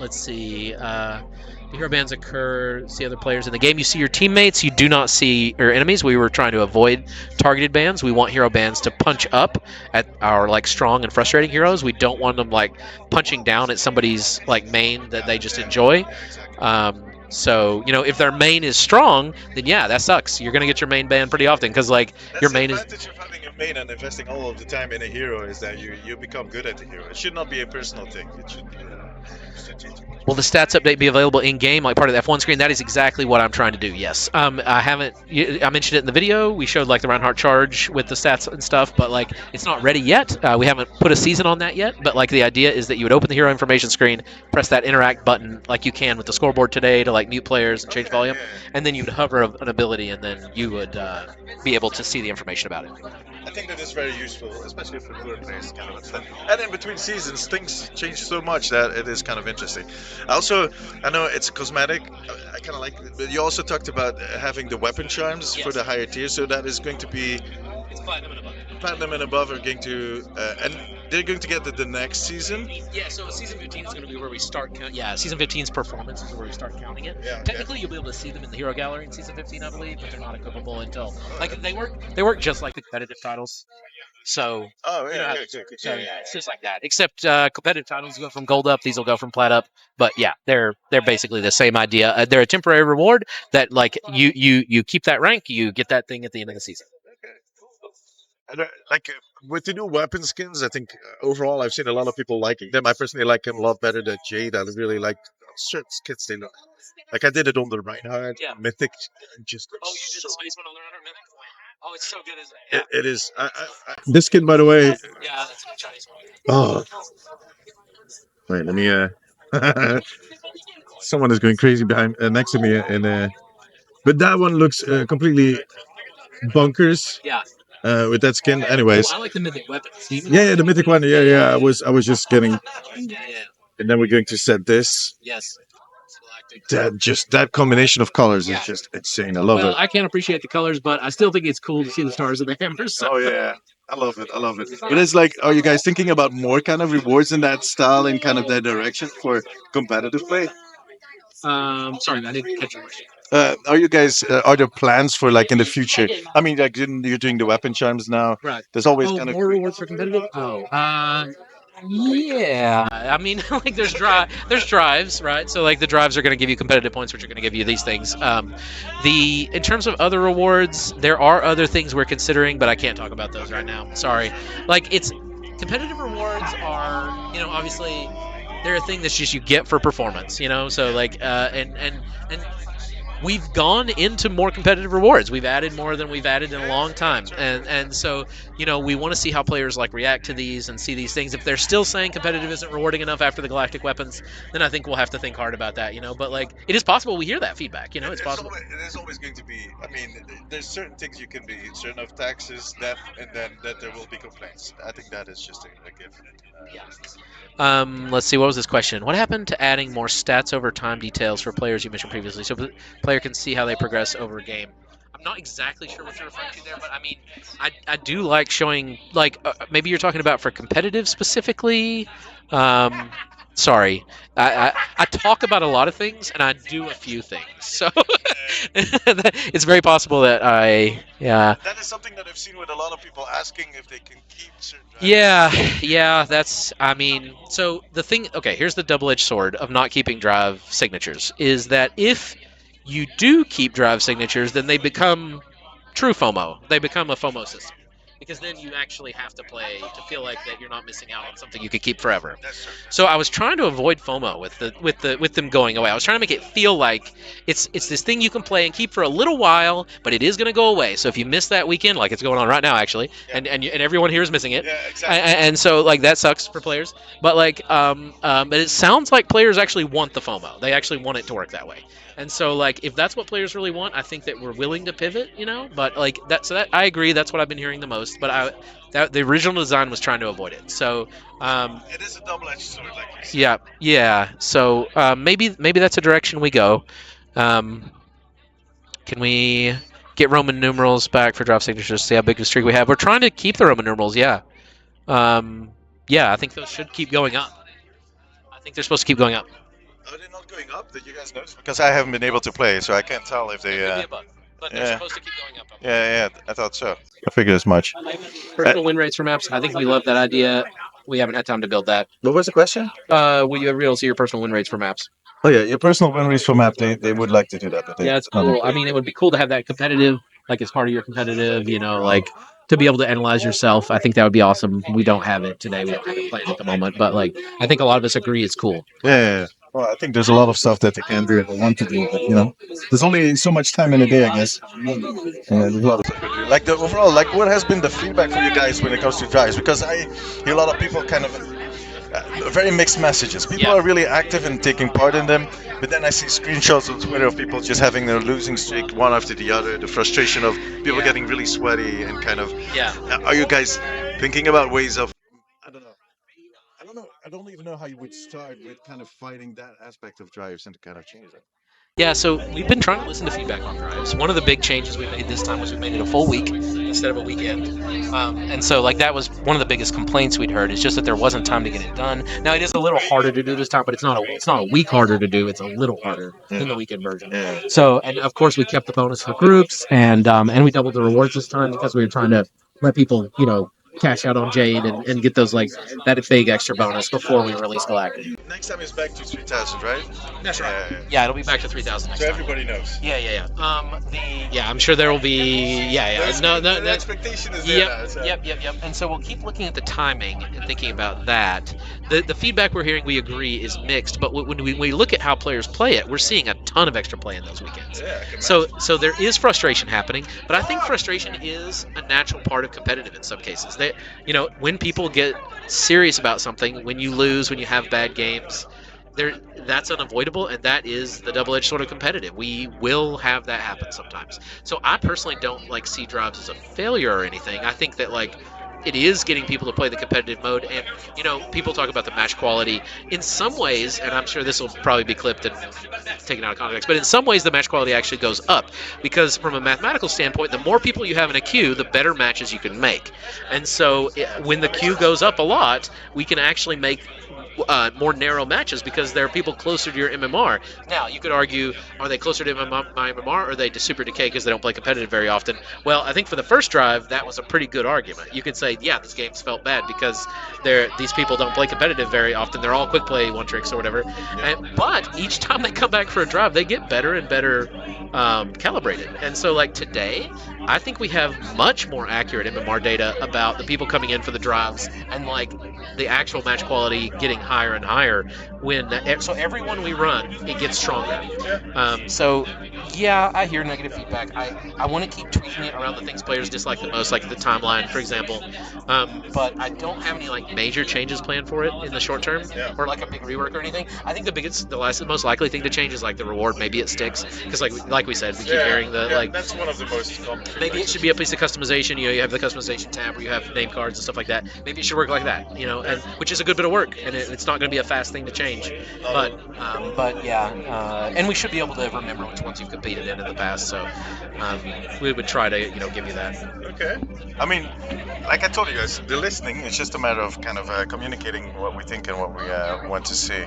Let's see. The hero bans occur. See other players in the game. You see your teammates. You do not see your enemies. We were trying to avoid targeted bans. We want hero bans to punch up at our like strong and frustrating heroes. We don't want them like punching down at somebody's like main that they just enjoy. So if their main is strong, then yeah, that sucks. You're gonna get your main banned pretty often because like That's your the main is. advantage of having a main and investing all of the time in a hero is that you become good at the hero. It should not be a personal thing. It should be strategic. Will the stats update be available in game, like part of the F1 screen? That is exactly what I'm trying to do. Yes. I haven't. I mentioned it in the video. We showed like the Reinhardt charge with the stats and stuff, but like it's not ready yet. We haven't put a season on that yet. But like the idea is that you would open the hero information screen, press that interact button like you can with the scoreboard today to like mute players and change Okay, volume, yeah. and then you would hover an ability, and then you would be able to see the information about it. I think that is very useful, especially for newer players, kind of understand. And in between seasons, things change so much that it is kind of interesting. Also, I know it's cosmetic. I kind of like it, but you also talked about having the weapon charms for Yes. the higher tiers, so that is going to be It's platinum and above. platinum and above are going to, and they're going to get the next season. Yeah, so season 15 is going to be where we start. Yeah, season 15's performance is where we start counting it. Yeah, Technically, you'll be able to see them in the hero gallery in season 15, I believe, but they're not equipable until like they work just like the competitive titles. So Oh you know yeah, how- good, good, good. so yeah, it's just like that. Except competitive titles go from gold up; these will go from plat up. But yeah, they're basically the same idea. They're a temporary reward that like you keep that rank, you get that thing at the end of the season. And, with the new weapon skins, I think overall I've seen a lot of people liking them. I personally like them a lot better than Jade. I really like certain skins they look. Like I did it on the Reinhardt Yeah. Mythic, just looks Oh, you did so. the space one on the runner mythic. Oh, it's so good, isn't it? It is. This skin, by the way. Yeah, that's a Chinese one. Oh, wait, let me. Someone is going crazy behind next to me, and but that one looks completely bonkers. Yeah. With that skin, anyways. I like the mythic weapons. Yeah, the mythic one. Yeah. I was just getting, Yeah. and then we're going to set this. Yes. That combination of colors Yeah. is just insane. I love Well, it. I can't appreciate the colors, but I still think it's cool to see the stars and the hammers. So. Oh yeah, I love it. I love it. But it's like, are you guys thinking about more kind of rewards in that style and kind of that direction for competitive play? Sorry, I didn't catch your question. Are you guys? Are there plans for like in the future? I mean, like you're doing the weapon charms now. Right. There's always Oh, kind of more rewards for competitive. Oh. Yeah. I mean, like there's drives, right? So like the drives are going to give you competitive points, which are going to give you these things. In terms of other rewards, there are other things we're considering, but I can't talk about those right now. Sorry. Like it's competitive rewards are, obviously they're a thing that's just you get for performance, So like and we've gone into more competitive rewards. We've added more than we've added in a long time, and so we want to see how players like react to these and see these things. If they're still saying competitive isn't rewarding enough after the galactic weapons, then I think we'll have to think hard about that. But like it is possible we hear that feedback. It's possible. It is always going to be. I mean, there's certain things you can be certain of taxes, death, and then that there will be complaints. I think that is just a given. Yeah. Let's see. What was this question? What happened to adding more stats over time details for players you mentioned previously, so the player can see how they progress over a game? I'm not exactly sure what you're referring to there, but I mean, I do like showing like maybe you're talking about for competitive specifically. Sorry, I talk about a lot of things and I do a few things, so it's very possible that That is something that I've seen with a lot of people asking if they can keep certain. Yeah, that's, I mean, so the thing, okay, here's the double-edged sword of not keeping drive signatures, is that if you do keep drive signatures, then they become true FOMO. They become a FOMO system. Because then you actually have to play to feel like that you're not missing out on something you could keep forever. That's true. So I was trying to avoid FOMO with them going away. I was trying to make it feel like it's this thing you can play and keep for a little while, but it is going to go away. So if you miss that weekend, like it's going on right now actually, and everyone here is missing it, Yeah, exactly. and so like that sucks for players. But like but it sounds like players actually want the FOMO. They actually want it to work that way. And so, like, if that's what players really want, I think that we're willing to pivot, But like that I agree. That's what I've been hearing the most. But the original design was trying to avoid it. So It is a double-edged sword, like you said. yeah. So maybe that's a direction we go. Can we Get Roman numerals back for drop signatures. See how big a streak we have. We're trying to keep the Roman numerals. Yeah. I think those should keep going up. I think they're supposed to keep going up. Are they not going up? Did you guys notice? Because I haven't been able to play, so I can't tell if they. Could be a bug, but they're yeah. supposed to keep going up. Yeah, I thought so. I figured as much. Personal win rates for maps. I think we love that idea. We haven't had time to build that. What was the question? Will you ever be able to see your personal win rates for maps? Oh yeah, your personal win rates for map. They would like to do that. But Yeah, it's cool. I mean, it would be cool to have that competitive, like as part of your competitive, like to be able to analyze yourself. I think that would be awesome. We don't have it today. We don't have it played at the moment, but like I think a lot of us agree it's cool. Yeah. Well, I think there's a lot of stuff that they can do if they want to do, but there's only so much time in a day, I guess. There's a lot of like the overall, like what has been the feedback for you guys when it comes to drives? Because I hear a lot of people kind of very mixed messages. People are really active and taking part in them, but then I see screenshots on Twitter of people just having their losing streak one after the other. The frustration of people getting really sweaty and kind of. Yeah. Are you guys thinking about ways of? I don't know. I don't even know how you would start with kind of fighting that aspect of drives and to kind of change that. Yeah, so we've been trying to listen to feedback on drives. One of the big changes we made this time was we made it a full week instead of a weekend. And so like that was one of the biggest complaints we'd heard. It's just that there wasn't time to get it done. Now it is a little harder to do this time, but it's not a week harder to do. It's a little harder than the weekend version. Yeah. So and of course we kept the bonus for groups and we doubled the rewards this time because we were trying to let people cash out on Jade and get those like that big extra bonus before we release Galactic. Next time is back to 3,000, right? That's right. Yeah, it'll be back to 3,000 next So time. everybody knows. Yeah. I'm sure there will be. The expectation is there now, so. Yep. And so we'll keep looking at the timing and thinking about that. The feedback we're hearing, we agree, is mixed. But when we look at how players play it, we're seeing a ton of extra play in those weekends. Yeah, I can So there is frustration happening, but I think frustration is a natural part of competitive in some cases. When people get serious about something, when you lose, when you have bad games, that's unavoidable, and that is the double-edged sword of competitive. We will have that happen sometimes. So I personally don't see drives as a failure or anything. I think that it is getting people to play the competitive mode, and people talk about the match quality in some ways, and I'm sure this will probably be clipped and taken out of context, but in some ways the match quality actually goes up because from a mathematical standpoint, the more people you have in a queue, the better matches you can make. And so when the queue goes up a lot, we can actually make more narrow matches because there are people closer to your MMR. Now, you could argue, are they closer to my MMR or are they to Super Decay because they don't play competitive very often? Well, I think for the first drive, that was a pretty good argument. You could say, yeah, this game's felt bad because these people don't play competitive very often. They're all quick play one tricks or whatever. But each time they come back for a drive, they get better and better calibrated. And so today, I think we have much more accurate MMR data about the people coming in for the drives and the actual match quality getting higher and higher so every one we run, it gets stronger. So yeah, I hear negative feedback. I want to keep tweaking it around the things players dislike the most, like the timeline, for example. But I don't have any major changes planned for it in the short term, or a big rework or anything. I think the most likely thing to change is the reward. Maybe it sticks because like we said, we keep hearing that's one of the most common. Maybe it should be a piece of customization. You have the customization tab where you have name cards and stuff like that. Maybe it should work like that. And which is a good bit of work, and it's not going to be a fast thing to change. But yeah, and we should be able to remember which ones you've competed in the past. So we would try to give you that. Okay. I mean, like I told you guys, the listening is just a matter of kind of communicating what we think and what we want to see.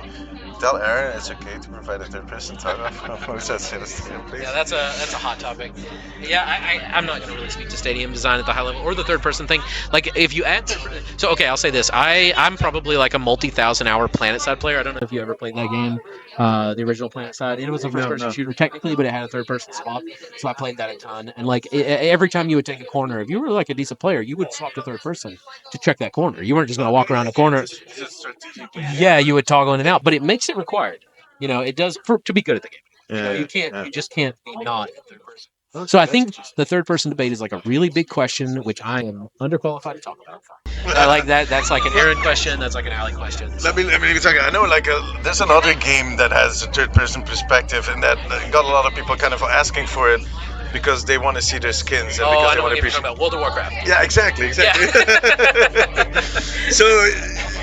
Tell Aaron it's okay to provide a third person title of Mozart Celestine, please. Yeah, that's a hot topic. Yeah, I'm not going to really speak to stadium design at the high level or the third person thing. If you add so okay, I'll say this. I'm probably a multi-thousand-hour PlanetSide player. I don't know if you ever played that game, the original PlanetSide. It was a first-person shooter technically, but it had a third-person swap, so I played that a ton. And every time you would take a corner, if you were a decent player, you would swap to third person to check that corner. You weren't just going to walk around a corner. Yeah, you would toggle in and out, but it makes it required. It does to be good at the game. You just can't be not in third person. So I think the third person debate is a really big question, which I am underqualified to talk about. I like that. That's an Aaron question. That's an Alley question. Let me talk. I know there's another game that has a third person perspective, and that got a lot of people kind of asking for it because they want to see their skins and because I they know want what to you're appreciate. talking about. World of Warcraft. Yeah, exactly. So,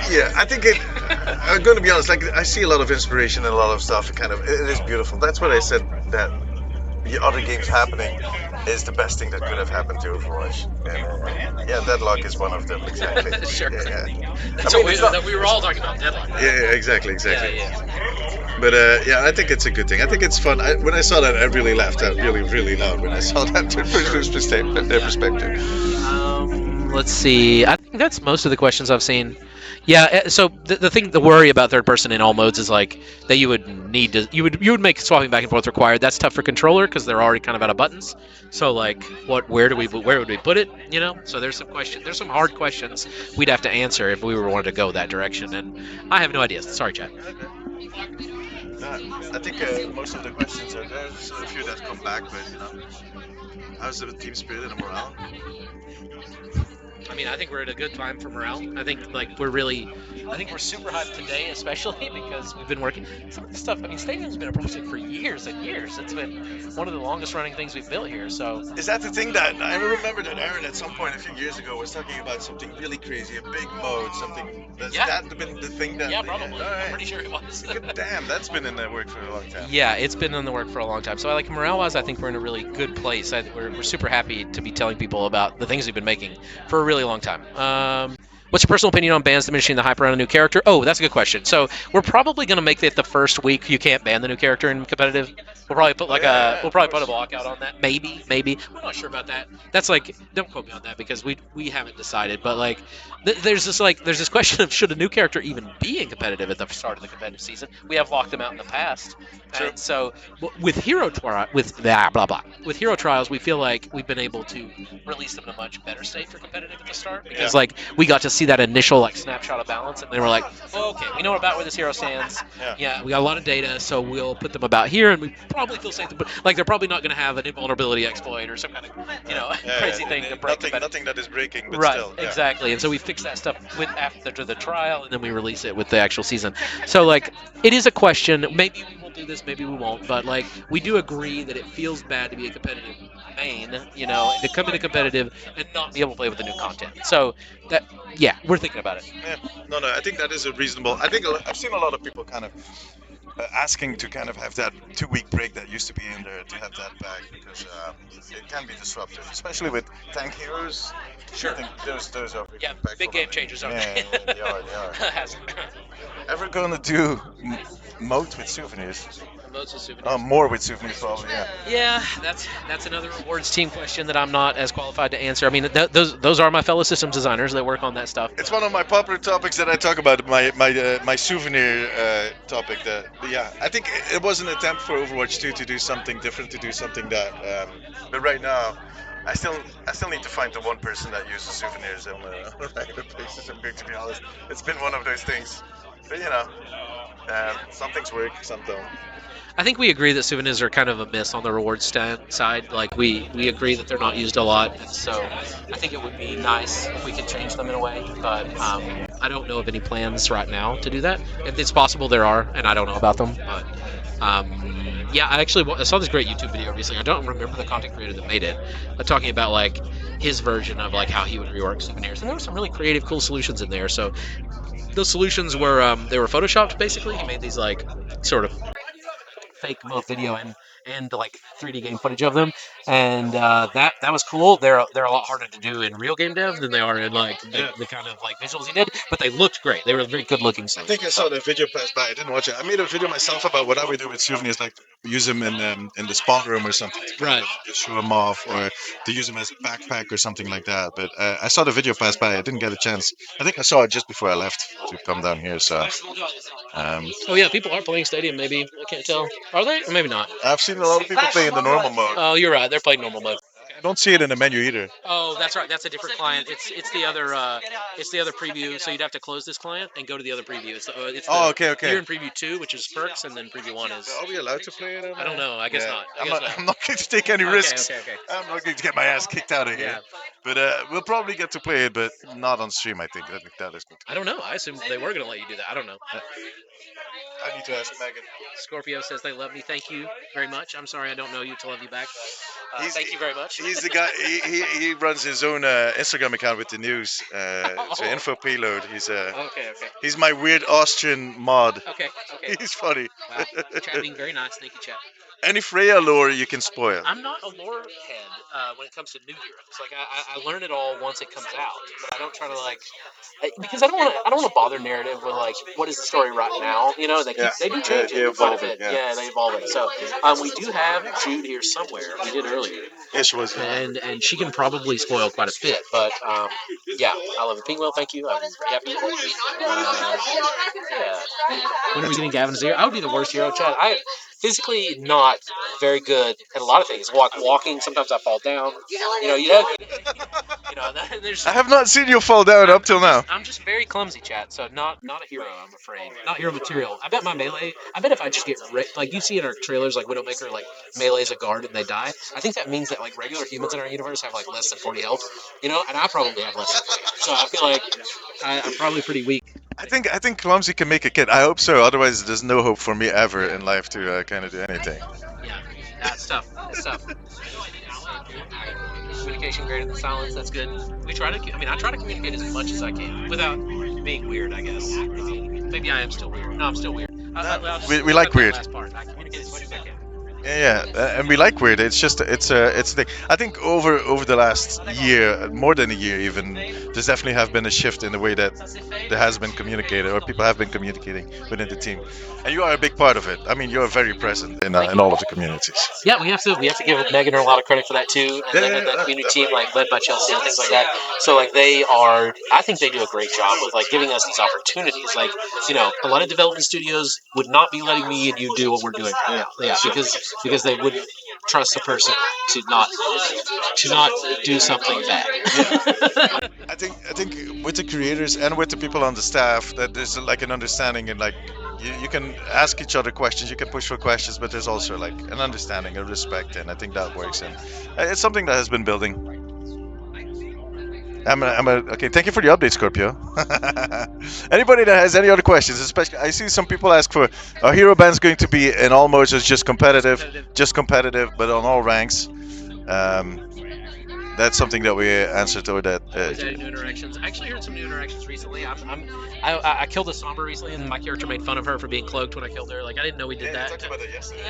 yeah, I think I'm going to be honest. I see a lot of inspiration and a lot of stuff. It is beautiful. That's what I said. That other games happening is the best thing that could have happened to Overwatch. And yeah, Deadlock is one of them. Exactly. Sure. Yeah, yeah. That's I mean, what it's not. we were all talking about. Deadlock. Yeah, yeah, exactly, Yeah, exactly. yeah. But yeah, I think it's a good thing. I think it's fun. When I saw that, I really laughed out really, really loud when I saw that their perspective. Let's see. I think that's most of the questions I've seen. Yeah. So the worry about third person in all modes is like that you would need to you would make swapping back and forth required. That's tough for controller because they're already kind of out of buttons. So like, where would we put it? You know. So there's some hard questions we'd have to answer if we were wanted to go that direction, and I have no idea. Sorry, Chad. I think most of the questions are there. There's a few that come back, but how's the team spirit and the morale? I mean, I think we're at a good time for morale. I think like I think we're super hyped today, especially because we've been working some of the stuff. I mean, Stadium's been a project for years and years. It's been one of the longest running things we've built here. So Is that the thing that I remember that Aaron at some point a few years ago was talking about something really crazy, a big mode, something that's Yeah. that been the thing that yeah, probably. all right. I'm pretty sure it was. Good damn, that's been in the work for a long time. Yeah, it's been in the work for a long time. So, like morale-wise, I think we're in a really good place. We're super happy to be telling people about the things we've been making for a really long time. What's your personal opinion on bans diminishing the hype around a new character? Oh, that's a good question. So we're probably going to make it the first week you can't ban the new character in competitive. We'll probably put we'll probably put a block out on that. Maybe. We're not sure about that. That's like, don't quote me on that because we haven't decided. But like, there's this question of should a new character even be in competitive at the start of the competitive season? We have locked them out in the past. True. And so with with hero trials, we feel like we've been able to release them in a much better state for competitive at the start because like we got to see that initial like snapshot of balance, and then we're like, oh, okay, we know about where this hero stands. Yeah, we got a lot of data, so we'll put them about here, and we probably feel safe to put like they're probably not going to have an invulnerability exploit or some kind of crazy thing to break nothing that is breaking, but right, still. Yeah. exactly. And so we fix that stuff with after the trial, and then we release it with the actual season. So like, it is a question. Maybe we will do this, maybe we won't. But like, we do agree that it feels bad to be a competitive main, to come into competitive and not be able to play with the new content. So that, yeah, we're thinking about it. Yeah. No, I think that is a reasonable. I think I've seen a lot of people kind of asking to kind of have that 2 week break that used to be in there to have that back because it can be disruptive, especially with tank heroes. Sure. I think those are Yeah, impactful. big game changers, aren't Yeah, they? they are. Ever gonna do modes with souvenirs? Loads of souvenirs. More with souvenirs, probably. Yeah. Yeah, that's another rewards team question that I'm not as qualified to answer. I mean, those are my fellow systems designers that work on that stuff. It's one of my popular topics that I talk about. My souvenir topic. Yeah, I think it was an attempt for Overwatch 2 to do something different, to do something that. But right now, I still need to find the one person that uses souvenirs on a regular basis. I'm going to be honest. It's been one of those things. But some things work, some don't. I think we agree that souvenirs are kind of a miss on the reward side. Like we agree that they're not used a lot, and so I think it would be nice if we could change them in a way. But I don't know of any plans right now to do that. If it's possible, there are, and I don't know about them. But yeah, I saw this great YouTube video recently. I don't remember the content creator that made it, talking about like his version of like how he would rework souvenirs, and there were some really creative, cool solutions in there. So those solutions were they were photoshopped basically. He made these like sort of fake both video and like 3D game footage of them, and that was cool. They're a lot harder to do in real game dev than they are in like the kind of like visuals he did, but they looked great. They were very good looking. I think I saw the video pass by. I didn't watch it. I made a video myself about what I would do with souvenirs, like use them in the spawn room or something, to kind Right. of just show them off, or to use them as a backpack or something like that. But I saw the video pass by. I didn't get a chance. I think I saw it just before I left to come down here. So Oh yeah, people are playing Stadium. Maybe I can't tell. Are they? Or maybe not. I've seen a lot of people play in the normal mode. Oh, you're right. They're playing normal mode. I don't see it in the menu either. Oh, that's right. That's a different client. It's the other preview. So you'd have to close this client and go to the other preview. Okay. You're in preview 2, which is perks, and then preview 1 is. Are we allowed to play it? I don't know. I guess not. I'm not going to take any risks. Okay. I'm not going to get my ass kicked out of here. Yeah. But we'll probably get to play it, but not on stream. I think that is. I don't know. I assume they were going to let you do that. I don't know. I need to ask Megan. Scorpio says they love me. Thank you very much. I'm sorry I don't know you to love you back. Thank you very much. He's the guy. He runs his own Instagram account with the news. So info payload. Okay. He's my weird Austrian mod. Okay. He's funny. Wow. Chat being very nice. Thank you, chat. Any Freya lore you can spoil. I'm not a lore head when it comes to new heroes. Like I learn it all once it comes out, but I don't try to because I don't want to bother narrative with like what is the story right now. You know, Yeah, they do change they it quite a evolve it. bit. Yeah, Yeah, they evolve it. So we do have Jude here somewhere. We did earlier, yeah, she was. and she can probably spoil quite a bit. But yeah, I love it. Pingwell, thank you. I'm very happy. Yeah. When are we getting Gavin's hero? I would be the worst hero, Chad. I physically not very good at a lot of things. Walking, sometimes I fall down. You know, you know, there's I have not seen you fall down up till now. I'm just very clumsy, chat. So not a hero, I'm afraid. Not hero material. I bet my melee. I bet if I just get like you see in our trailers, like Widowmaker, like melee's a guard and they die. I think that means that like regular humans in our universe have like less than 40 health. You know, and I probably have less than 40. So I feel like I'm probably pretty weak. I think Clumsy can make a kid. I hope so. Otherwise, there's no hope for me ever in life to kind of do anything. Yeah, that's tough. It's tough. Communication greater than silence. That's good. We try to. I mean, I try to communicate as much as I can without being weird. I guess. Maybe I am still weird. No, I'm still weird. I'll just We like cut that weird. last part. I communicate as much as I can. Yeah, and we like weird. It's just it's a thing. I think over the last year, more than a year even, there's definitely have been a shift in the way that there has been communicated or people have been communicating within the team, and you are a big part of it. I mean, you're very present in all of the communities. Yeah, we have to give Megan a lot of credit for that too, and then the community team like led by Chelsea and things like that. So like they are, I think they do a great job with like giving us these opportunities. Like you know, a lot of development studios would not be letting me and you do what we're doing. Yeah, because they wouldn't trust a person to not do something bad. I think with the creators and with the people on the staff that there's like an understanding and like you can ask each other questions, you can push for questions, but there's also like an understanding, a respect, and I think that works. And it's something that has been building. Okay. Thank you for the update, Scorpio. Anybody that has any other questions, especially I see some people ask for are hero bands going to be in all modes or just competitive, but on all ranks. Um, that's something that we answered to that. Always adding new interactions. I actually heard some new interactions recently. I killed a Sombra recently, and my character made fun of her for being cloaked when I killed her. Like I didn't know we did that.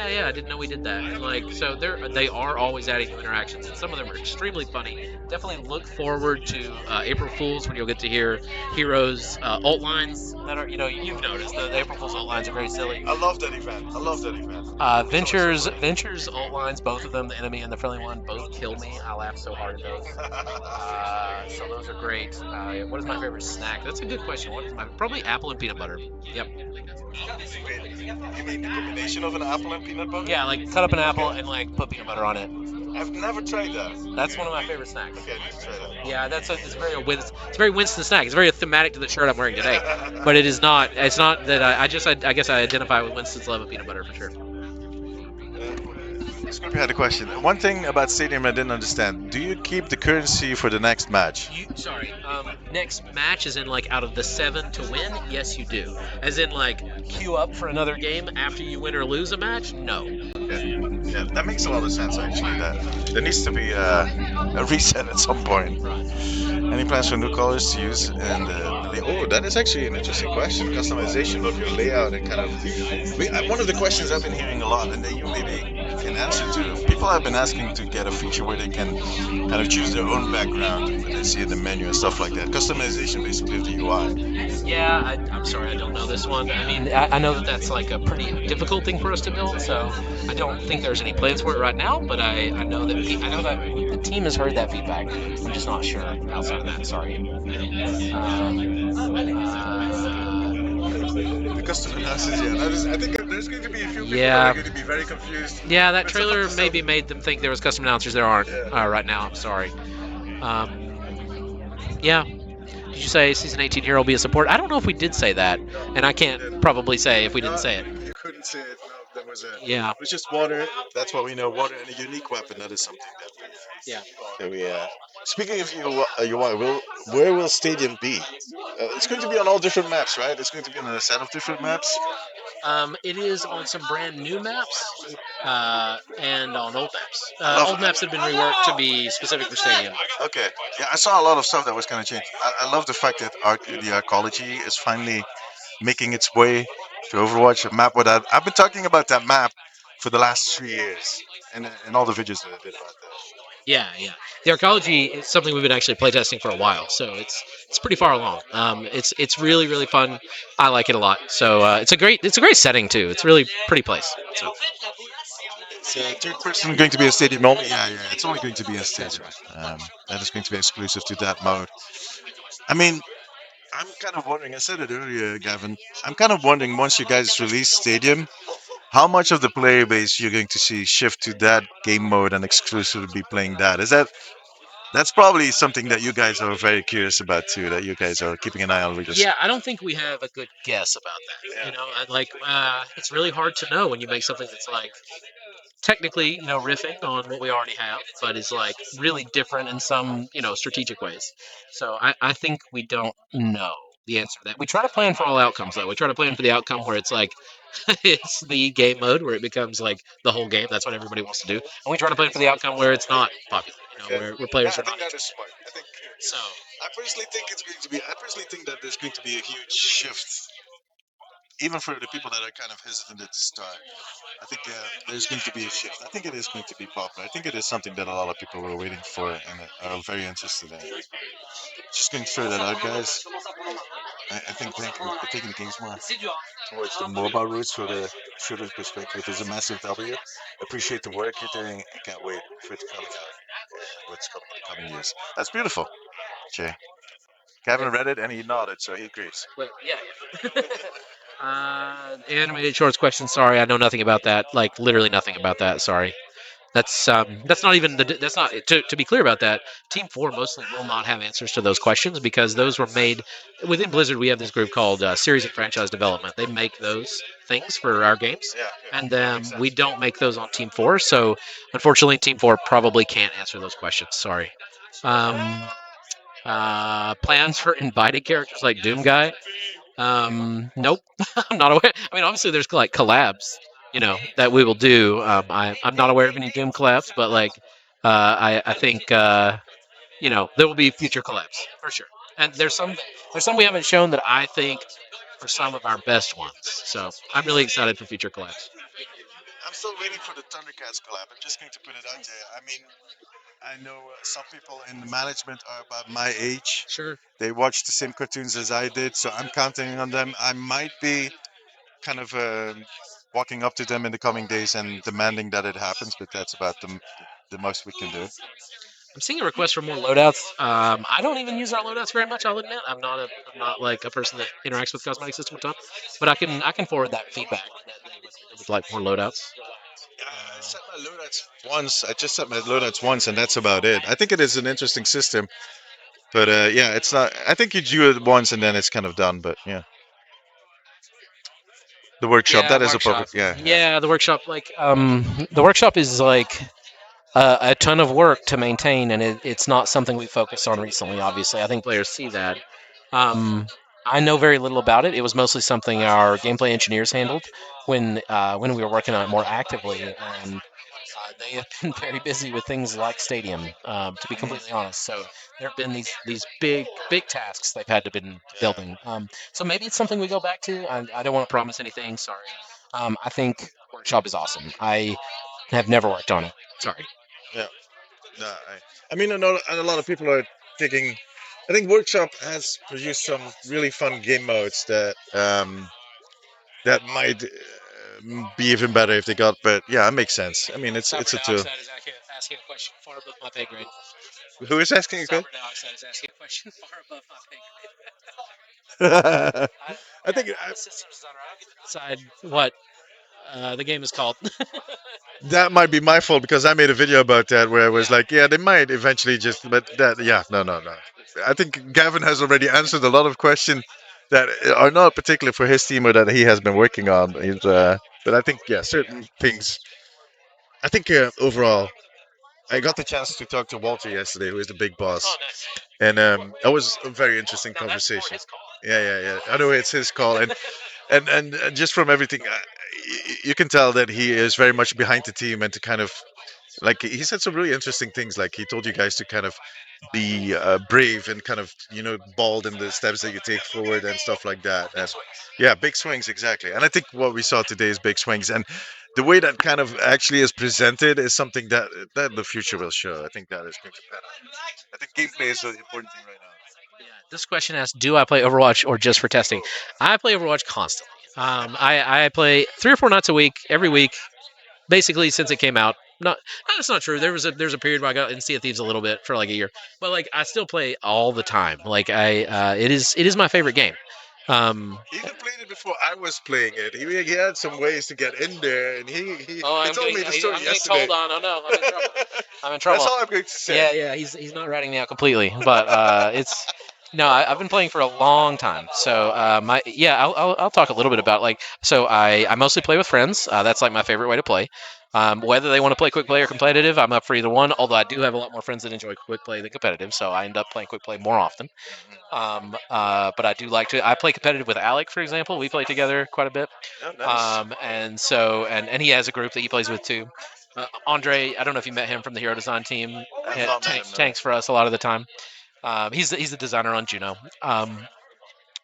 Yeah, I didn't know we did that. And like so, they are always adding new interactions, and some of them are extremely funny. Definitely look forward to April Fools when you'll get to hear heroes alt lines that are you've noticed the April Fools alt lines are very silly. I love that event. I love that event. Ventures alt lines, both of them, the enemy and the friendly one, both kill me. I laugh so hard at those. So those are great. What is my favorite snack? That's a good question. What is my probably apple and peanut butter. Yep. Wait, you mean the combination of an apple and peanut butter? Yeah, like cut up an apple and like put peanut butter on it. I've never tried that. That's one of my favorite snacks. Okay, I need to try that. Yeah, it's very Winston snack. It's very thematic to the shirt I'm wearing today. But it is not. It's not that I guess I identify with Winston's love of peanut butter for sure. Scorpio had a question. One thing about Stadium I didn't understand. Do you keep the currency for the next match? Next match is in like out of the 7 to win. Yes, you do. As in like queue up for another game after you win or lose a match. No. Okay. Yeah, that makes a lot of sense actually. That there needs to be a reset at some point. Any plans for new colors to use? And that is actually an interesting question. Customization of your layout and kind of one of the questions I've been hearing a lot, and that you maybe can answer to. People have been asking to get a feature where they can kind of choose their own background and they see the menu and stuff like that. Customization basically of the UI. Yeah, I'm sorry, I don't know this one. I mean, I know that that's like a pretty difficult thing for us to build, so I don't think there's any plans for it right now. But I know that the team has heard that feedback. I'm just not sure outside of that. Sorry. The custom analysis, yeah. I think there's going to be a few people Yeah. that are going to be very confused. Yeah, that But trailer some- maybe made them think there was custom announcers. There aren't right now. I'm sorry. Yeah. Did you say season 18 hero will be a support? I don't know if we did say that, and I can't probably say if we didn't say it. You couldn't say it. No, there was a. Yeah. It was just water. That's what we know. Water and a unique weapon. That is something that. Yeah. That we. Speaking of UI, where will Stadium be? It's going to be on all different maps, right? It's going to be on a set of different maps. It is on some brand new maps and on old maps. love Old maps have been reworked to be specific for Stadium. Okay. Yeah, I saw a lot of stuff that was going to change. I love the fact that the arcology is finally making its way to Overwatch. A map without. I've been talking about that map for the last 3 years, and all the videos that I did about that. Yeah, yeah. The arcology is something we've been actually playtesting for a while, so it's pretty far along. It's really really fun. I like it a lot. So it's a great setting too. It's really pretty place. So It's third person going to be a stadium only. Yeah, yeah. It's only going to be a that's stadium. right. That is going to be exclusive to that mode. I mean, I'm kind of wondering. I said it earlier, Gavin. I'm kind of wondering once you guys release Stadium, how much of the player base you're going to see shift to that game mode and exclusively be playing that? Is that's probably something that you guys are very curious about too. That you guys are keeping an eye on. We just Yeah, I don't think we have a good guess about that. You know, and like it's really hard to know when you make something that's like technically, riffing on what we already have, but is like really different in some, strategic ways. So I think we don't know the answer to that. We try to plan for all outcomes though. We try to plan for the outcome where it's like it's the game mode where it becomes like the whole game. That's what everybody wants to do. And we try to plan for the outcome where it's not popular, yeah, where yeah. players I are think not that into is it. smart. I think So I personally think it's going to be. I personally think that there's going to be a huge shift, even for the people that are kind of hesitant at the start. I think there's going to be a shift. I think it is going to be popular. I think it is something that a lot of people were waiting for and are very interested in. Just going to throw that out, guys. I think taking the games more towards the mobile routes for the shooter perspective is a massive W. Appreciate the work you're doing. I can't wait for it to come out and what's coming in the coming years. That's beautiful, Jay. Kevin read it and he nodded, so he agrees. well, yeah, yeah. Animated shorts question. Sorry, I know nothing about that. Like literally nothing about that. Sorry. That's not even that's not to be clear about that. Team Four mostly will not have answers to those questions because those were made within Blizzard. We have this group called Series and Franchise Development. They make those things for our games, Yeah, and yeah, that makes we sense. don't make those on Team Four. So unfortunately, Team Four probably can't answer those questions. Sorry. Um, Plans for invited characters like Doom Guy? Nope, I'm not aware. I mean, obviously, there's like collabs, that we will do. I'm not aware of any Doom collabs, but like, I think there will be future collabs for sure. And there's some we haven't shown that I think are some of our best ones. So I'm really excited for future collabs. I'm still waiting for the Thundercats collab. I'm just going to put it out there. I mean, I know some people in the management are about my age. Sure. They watch the same cartoons as I did, so I'm counting on them. I might be kind of walking up to them in the coming days and demanding that it happens, but that's about the most we can do. I'm seeing a request for more loadouts. I don't even use our loadouts very much. I'll admit, I'm not like a person that interacts with the cosmetic system a ton, but I can forward that feedback that they would like more loadouts. I set my loadouts once. I just set my loadouts once, and that's about it. I think it is an interesting system, but yeah, it's not. I think you do it once and then it's kind of done. But yeah, the workshop Yeah, that is a workshop. perfect. Yeah, yeah. Yeah, the workshop. Like, the workshop is like a ton of work to maintain, and it's not something we focused on recently. Obviously, I think players see that. Um, I know very little about it. It was mostly something our gameplay engineers handled when we were working on it more actively, and they have been very busy with things like Stadium. To be Mhm. completely honest, so there have been these big tasks they've had to been Yeah, building. So maybe it's something we go back to. I don't want to promise anything. Sorry. I think workshop is awesome. I have never worked on it. Sorry. yeah. No, I mean, and a lot of people are thinking. I think Workshop has produced some really fun game modes that might be even better if they got. But yeah, it makes sense. I mean, it's Cyber a tool. Dioxide is asking a question far above my pay grade. Who is asking again? Cyber Dioxide is asking a question far above my pay grade. I think I'm a systems designer. I don't get to decide what the game is called. that might be my fault because I made a video about that where I was Yeah. like, yeah, they might eventually just, but that, yeah, no, no, no. I think Gavin has already answered a lot of questions that are not particular for his team or that he has been working on. But I think, yeah, certain things. I think overall, I got the chance to talk to Walter yesterday, who is the big Oh, boss, nice. and that was a very interesting Now that's more conversation. his call. Yeah, yeah, yeah. I know it's his call, and just from everything, you can tell that he is very much behind the team and to kind of like he said some really interesting things. Like he told you guys to kind of be brave and kind of bold in the steps that you take forward and stuff like that. Big And swings. yeah, big swings exactly. And I think what we saw today is big swings. And the way that kind of actually is presented is something that the future will show. I think that is going to pan out. I think gameplay is an important thing right now. Yeah, this question asks, do I play Overwatch or just for testing? I play Overwatch constantly. I play 3 or 4 nights a week, every week, basically since it came out. Not, that's not true. There's a period where I got in Sea of Thieves a little bit for like a year, but like I still play all the time. Like it is my favorite game. Um, He even played it before I was playing it. He had some ways to get in there, and oh, he I'm told getting me the story I'm getting yesterday. told on. Oh no, I'm in trouble. I'm in That's trouble. all I'm going to say. Yeah, yeah, he's not ratting me out completely, but it's no, I've been playing for a long time. So my yeah, I'll talk a little bit about like so I mostly play with friends. That's like my favorite way to play. Whether they want to play quick play or competitive, I'm up for either one. Although I do have a lot more friends that enjoy quick play than competitive, so I end up playing quick play more often. But I do like to. I play competitive with Alec, for example. We play together quite a bit. Oh, nice. And so and he has a group that he plays with too. Andre, I don't know if you met him from the Hero Design team. I've not met him, no. Tanks for us a lot of the time. He's the designer on Juno.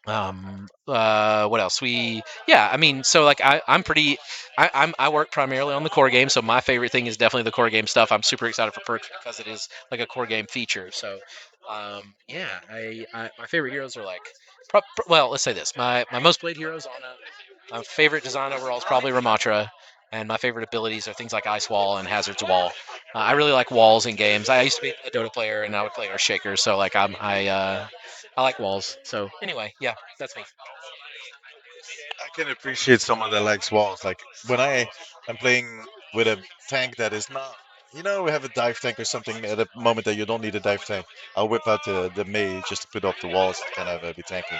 What else? Yeah. I mean, so like I'm pretty. I work primarily on the core game, so my favorite thing is definitely the core game stuff. I'm super excited for perks because it is like a core game feature. So, yeah, my favorite heroes are like. Well, let's say this: my most played heroes on my favorite design overall is probably Ramatra, and my favorite abilities are things like Ice Wall and Hazard's Wall. I really like walls in games. I used to be a Dota player, and I would play Earthshaker, so like I like walls. So anyway, yeah, that's me. I can appreciate someone that likes walls. Like when I'm playing with a tank that is not, we have a dive tank or something at a moment that you don't need a dive tank. I'll whip out the Mei just to put up the walls to kind of be tanking.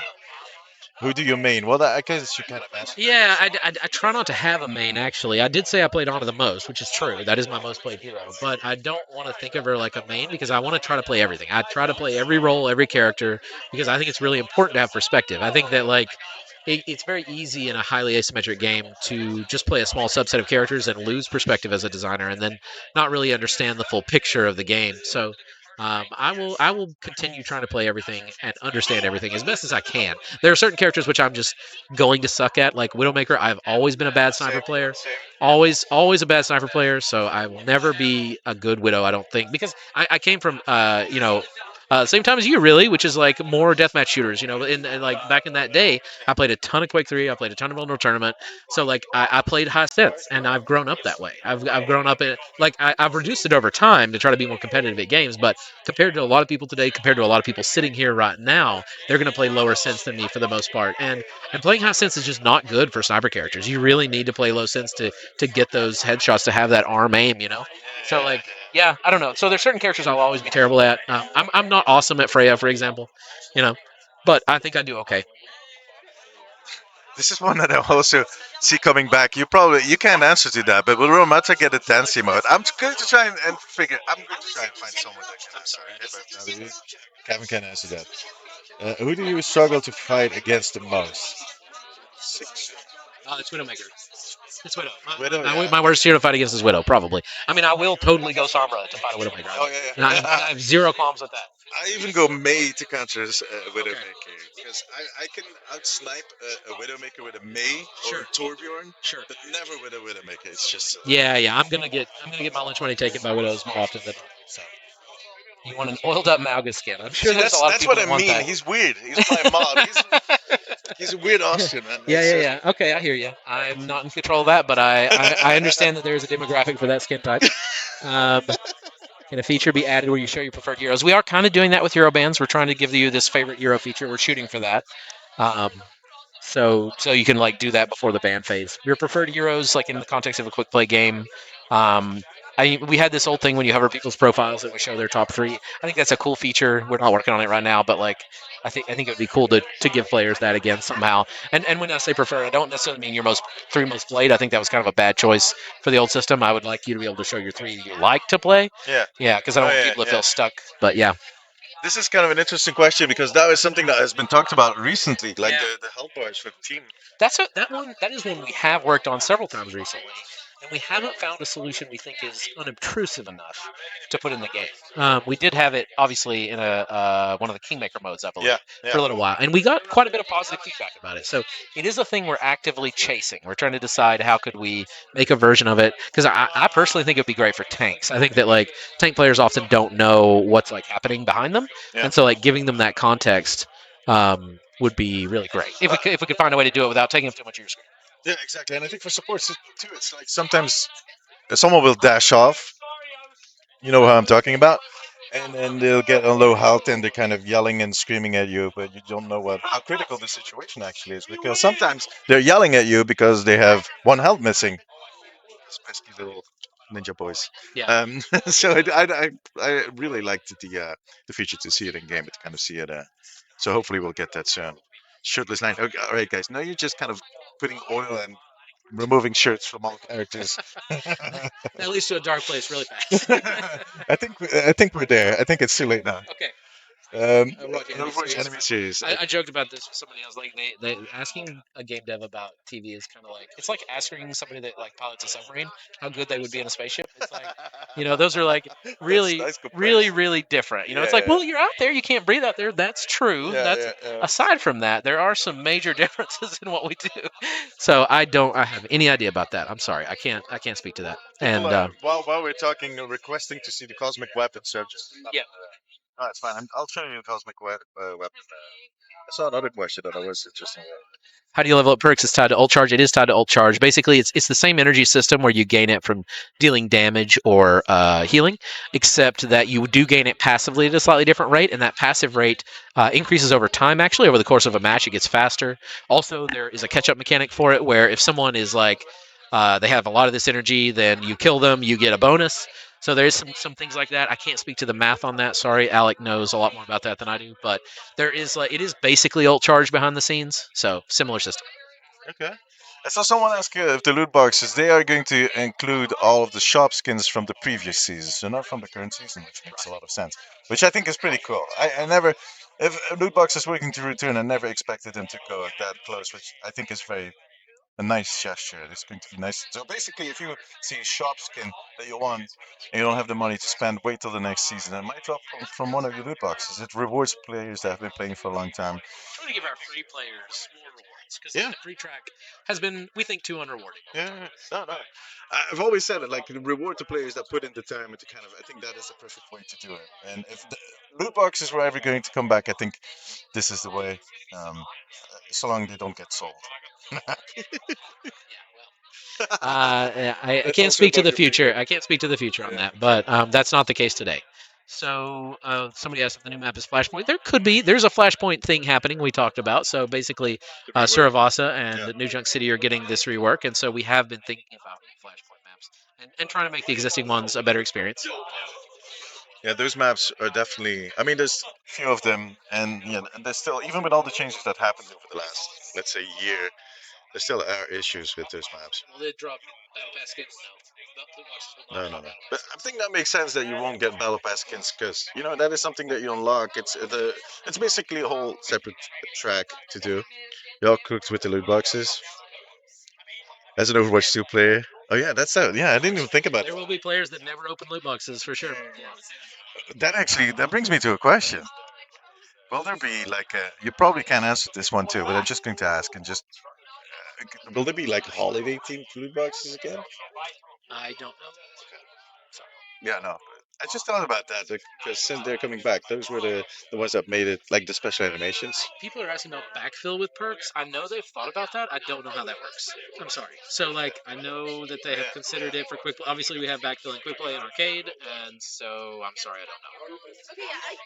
Who do you main? Well, I guess you kind of answered that Yeah, yourself. I try not to have a main, actually. I did say I played Honor the most, which is true. That is my most played hero. But I don't want to think of her like a main because I want to try to play everything. I try to play every role, every character, because I think it's really important to have perspective. I think that, like, it's very easy in a highly asymmetric game to just play a small subset of characters and lose perspective as a designer and then not really understand the full picture of the game. So. I will continue trying to play everything and understand everything as best as I can. There are certain characters which I'm just going to suck at. Like Widowmaker, I've always been a bad sniper Same, player. same. Always a bad sniper player. So I will never be a good Widow, I don't think. Because I came from, same time as you, really, which is like more deathmatch shooters. In like back in that day, I played a ton of Quake 3. I played a ton of Vulnerable Tournament. So like I played high sense, and I've grown up that way. I've grown up in like I've reduced it over time to try to be more competitive at games. But compared to a lot of people today, compared to a lot of people sitting here right now, they're going to play lower sense than me for the most part. And playing high sense is just not good for cyber characters. You really need to play low sense to get those headshots to have that arm aim. So like yeah, I don't know. So there's certain characters I'll always be terrible at. I'm not awesome at Freya, for example, you know, but I think I do okay. This is one that I also see coming back. You can't answer to that, but will Romata get a dancing mode? I'm going to try and figure. I'm going to try and find someone that can I'm answer. sorry. If I'm not, Kevin can answer that. Who do you struggle to fight against the most? Six. It's Widowmaker. It's Widow. Widow, My, yeah. my worst hero to fight against is Widow, probably. I mean, I will totally go Sombra to fight a Widowmaker. Oh yeah, And yeah. I have zero qualms with that. I even go May to counter Okay. Widowmaker because I can outsnipe a Widowmaker with a May or a Sure. Torbjorn, Sure. but never with a Widowmaker. It's just Yeah. I'm gonna get my lunch money taken by widows more often than not. So you want an oiled up Malgus skin? I'm sure see there's a lot of that's people what I that want mean. that. He's weird. He's my mob. He's a weird Austrian man. Yeah. Okay, I hear you. I'm not in control of that, but I understand that there's a demographic for that skin type. Um, can a feature be added where you show your preferred heroes? We are kind of doing that with hero bands. We're trying to give you this favorite hero feature. We're shooting for that. Um, so you can like do that before the ban phase. Your preferred heroes, like in the context of a quick play game. Um, we had this old thing when you hover people's profiles and we show their top three. I think that's a cool feature. We're not working on it right now, but like I think it would be cool to give players that again somehow. And when I say prefer, I don't necessarily mean your three most played. I think that was kind of a bad choice for the old system. I would like you to be able to show your three you like to play. Yeah. Yeah, because I don't Oh want yeah, people to yeah. feel stuck. But yeah, This is kind of an interesting question because that is something that has been talked about recently, like yeah. the help bars for the team. That is one we have worked on several times recently. and we haven't found a solution we think is unobtrusive enough to put in the game. We did have it obviously in a one of the Kingmaker modes, I believe, Yeah, for yeah. a little while, and we got quite a bit of positive feedback about it. So it is a thing we're actively chasing. We're trying to decide how could we make a version of it, because I personally think it'd be great for tanks. I think that like tank players often don't know what's like happening behind them, Yeah. and so like giving them that context would be really great if we could find a way to do it without taking up too much of your screen. Yeah, exactly. And I think for supports too, it's like sometimes someone will dash off. You know how I'm talking about? And then they'll get on low health and they're kind of yelling and screaming at you, but you don't know how critical the situation actually is because sometimes they're yelling at you because they have one health missing. Pesky little ninja boys. Yeah. Um, so I really liked the feature to see it in game, but to kind of see it. So hopefully we'll get that soon. Shirtless night. Okay, all right, guys. Now you're just kind of putting oil and removing shirts from all characters. That leads to a dark place really fast. I think we're there. I think it's too late now. Okay. Overwatch An anime Overwatch series. anime series. I joked about this with somebody else. Like they asking a game dev about TV is kind of like it's like asking somebody that like pilots a submarine how good they would be in a spaceship. It's like those are like That's really, nice really, comparison. really different. It's Yeah, like, yeah, well, you're out there, you can't breathe out there. That's true. yeah, That's yeah, yeah. aside from that, there are some major differences in what we do. So I have any idea about that. I'm sorry, I can't speak to that. People And are while we're talking, requesting to see the cosmic weapon. So just yeah, no, it's fine. I'll show you the cosmic weapon. I saw another question that was interesting. how do you level up perks? It's tied to ult charge. It is tied to ult charge. Basically, it's the same energy system where you gain it from dealing damage or healing, except that you do gain it passively at a slightly different rate, and that passive rate increases over time. Actually, over the course of a match, it gets faster. Also, there is a catch-up mechanic for it, where if someone is like they have a lot of this energy, then you kill them, you get a bonus. So there's some things like that. I can't speak to the math on that. Sorry, Alec knows a lot more about that than I do, but there is like it is basically ult charge behind the scenes, so similar system. Okay. I saw someone ask if the loot boxes they are going to include all of the shop skins from the previous season, so not from the current season, which makes a lot of sense. Which I think is pretty cool. I never, if a loot box is working to return, I never expected them to go that close, which I think is very a nice gesture. It's going to be nice. So basically, if you see a shop skin that you want and you don't have the money to spend, wait till the next season. It might drop from one of your loot boxes. It rewards players that have been playing for a long time. Trying to give our free players more rewards because Yeah. the free track has been, we think, too unrewarding. Yeah, no, no. I've always said it, like reward the players that put in the time and to kind of. I think that is the perfect way to do it. And if the loot boxes were ever going to come back, I think this is the way. Um, so long they don't get sold. I That's can't also speak to above the your pay future. grade. I can't speak to the future on Yeah. that, but that's not the case today. So somebody asked if the new map is Flashpoint. There could be. There's a Flashpoint thing happening we talked about. So basically, The rework. Suravasa and Yeah. New Junk City are getting this rework, and so we have been thinking about Flashpoint maps and trying to make the existing ones a better experience. Yeah, those maps are definitely. I mean, there's a few of them, and yeah, and there's still even with all the changes that happened over the last, let's say, year, there still are issues with those maps. Will they drop Battle Pass skins? No. Loot boxes will not No, no, drop no. Battle But Pass I skins. think that makes sense that you won't get battle pass skins because that is something that you unlock. It's basically a whole separate track to do. You're all cooked with the loot boxes as an Overwatch 2 player. Oh yeah, that's that. Yeah, I didn't even think about There will be players that never open loot boxes for sure. Yeah. that. Actually, that brings me to a question. Will there be like you probably can't answer this one too, but I'm just going to ask and just will there be like holiday themed loot boxes again? I don't know. Yeah, no. I just thought about that because since they're coming back, those were the ones that made it like the special animations. People are asking about backfill with perks. I know they've thought about that. I don't know how that works. I'm sorry. So, like, I know that they have considered it for quick. Obviously, we have backfill in quick play and arcade, and so I'm sorry, I don't know.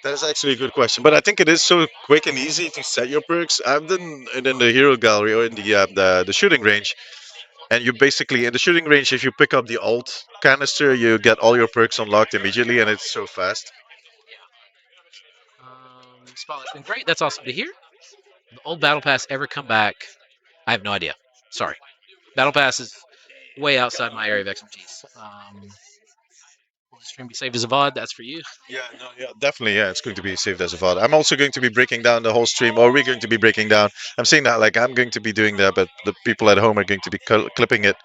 That is actually a good question, but I think it is so quick and easy to set your perks. I've done it in the hero gallery or in the shooting range, and you basically in the shooting range, if you pick up the alt canister, you get all your perks unlocked immediately, and it's so fast. Spotlight's been great. That's awesome to hear. The old Battle Pass ever come back? I have no idea. Sorry. Battle Pass is way outside my area of expertise. Stream be saved as a VOD. That's for you. Yeah, no, yeah, definitely. Yeah, it's going to be saved as a VOD. I'm also going to be breaking down the whole stream, or we're going to be breaking down. I'm saying that like I'm going to be doing that, but the people at home are going to be clipping it,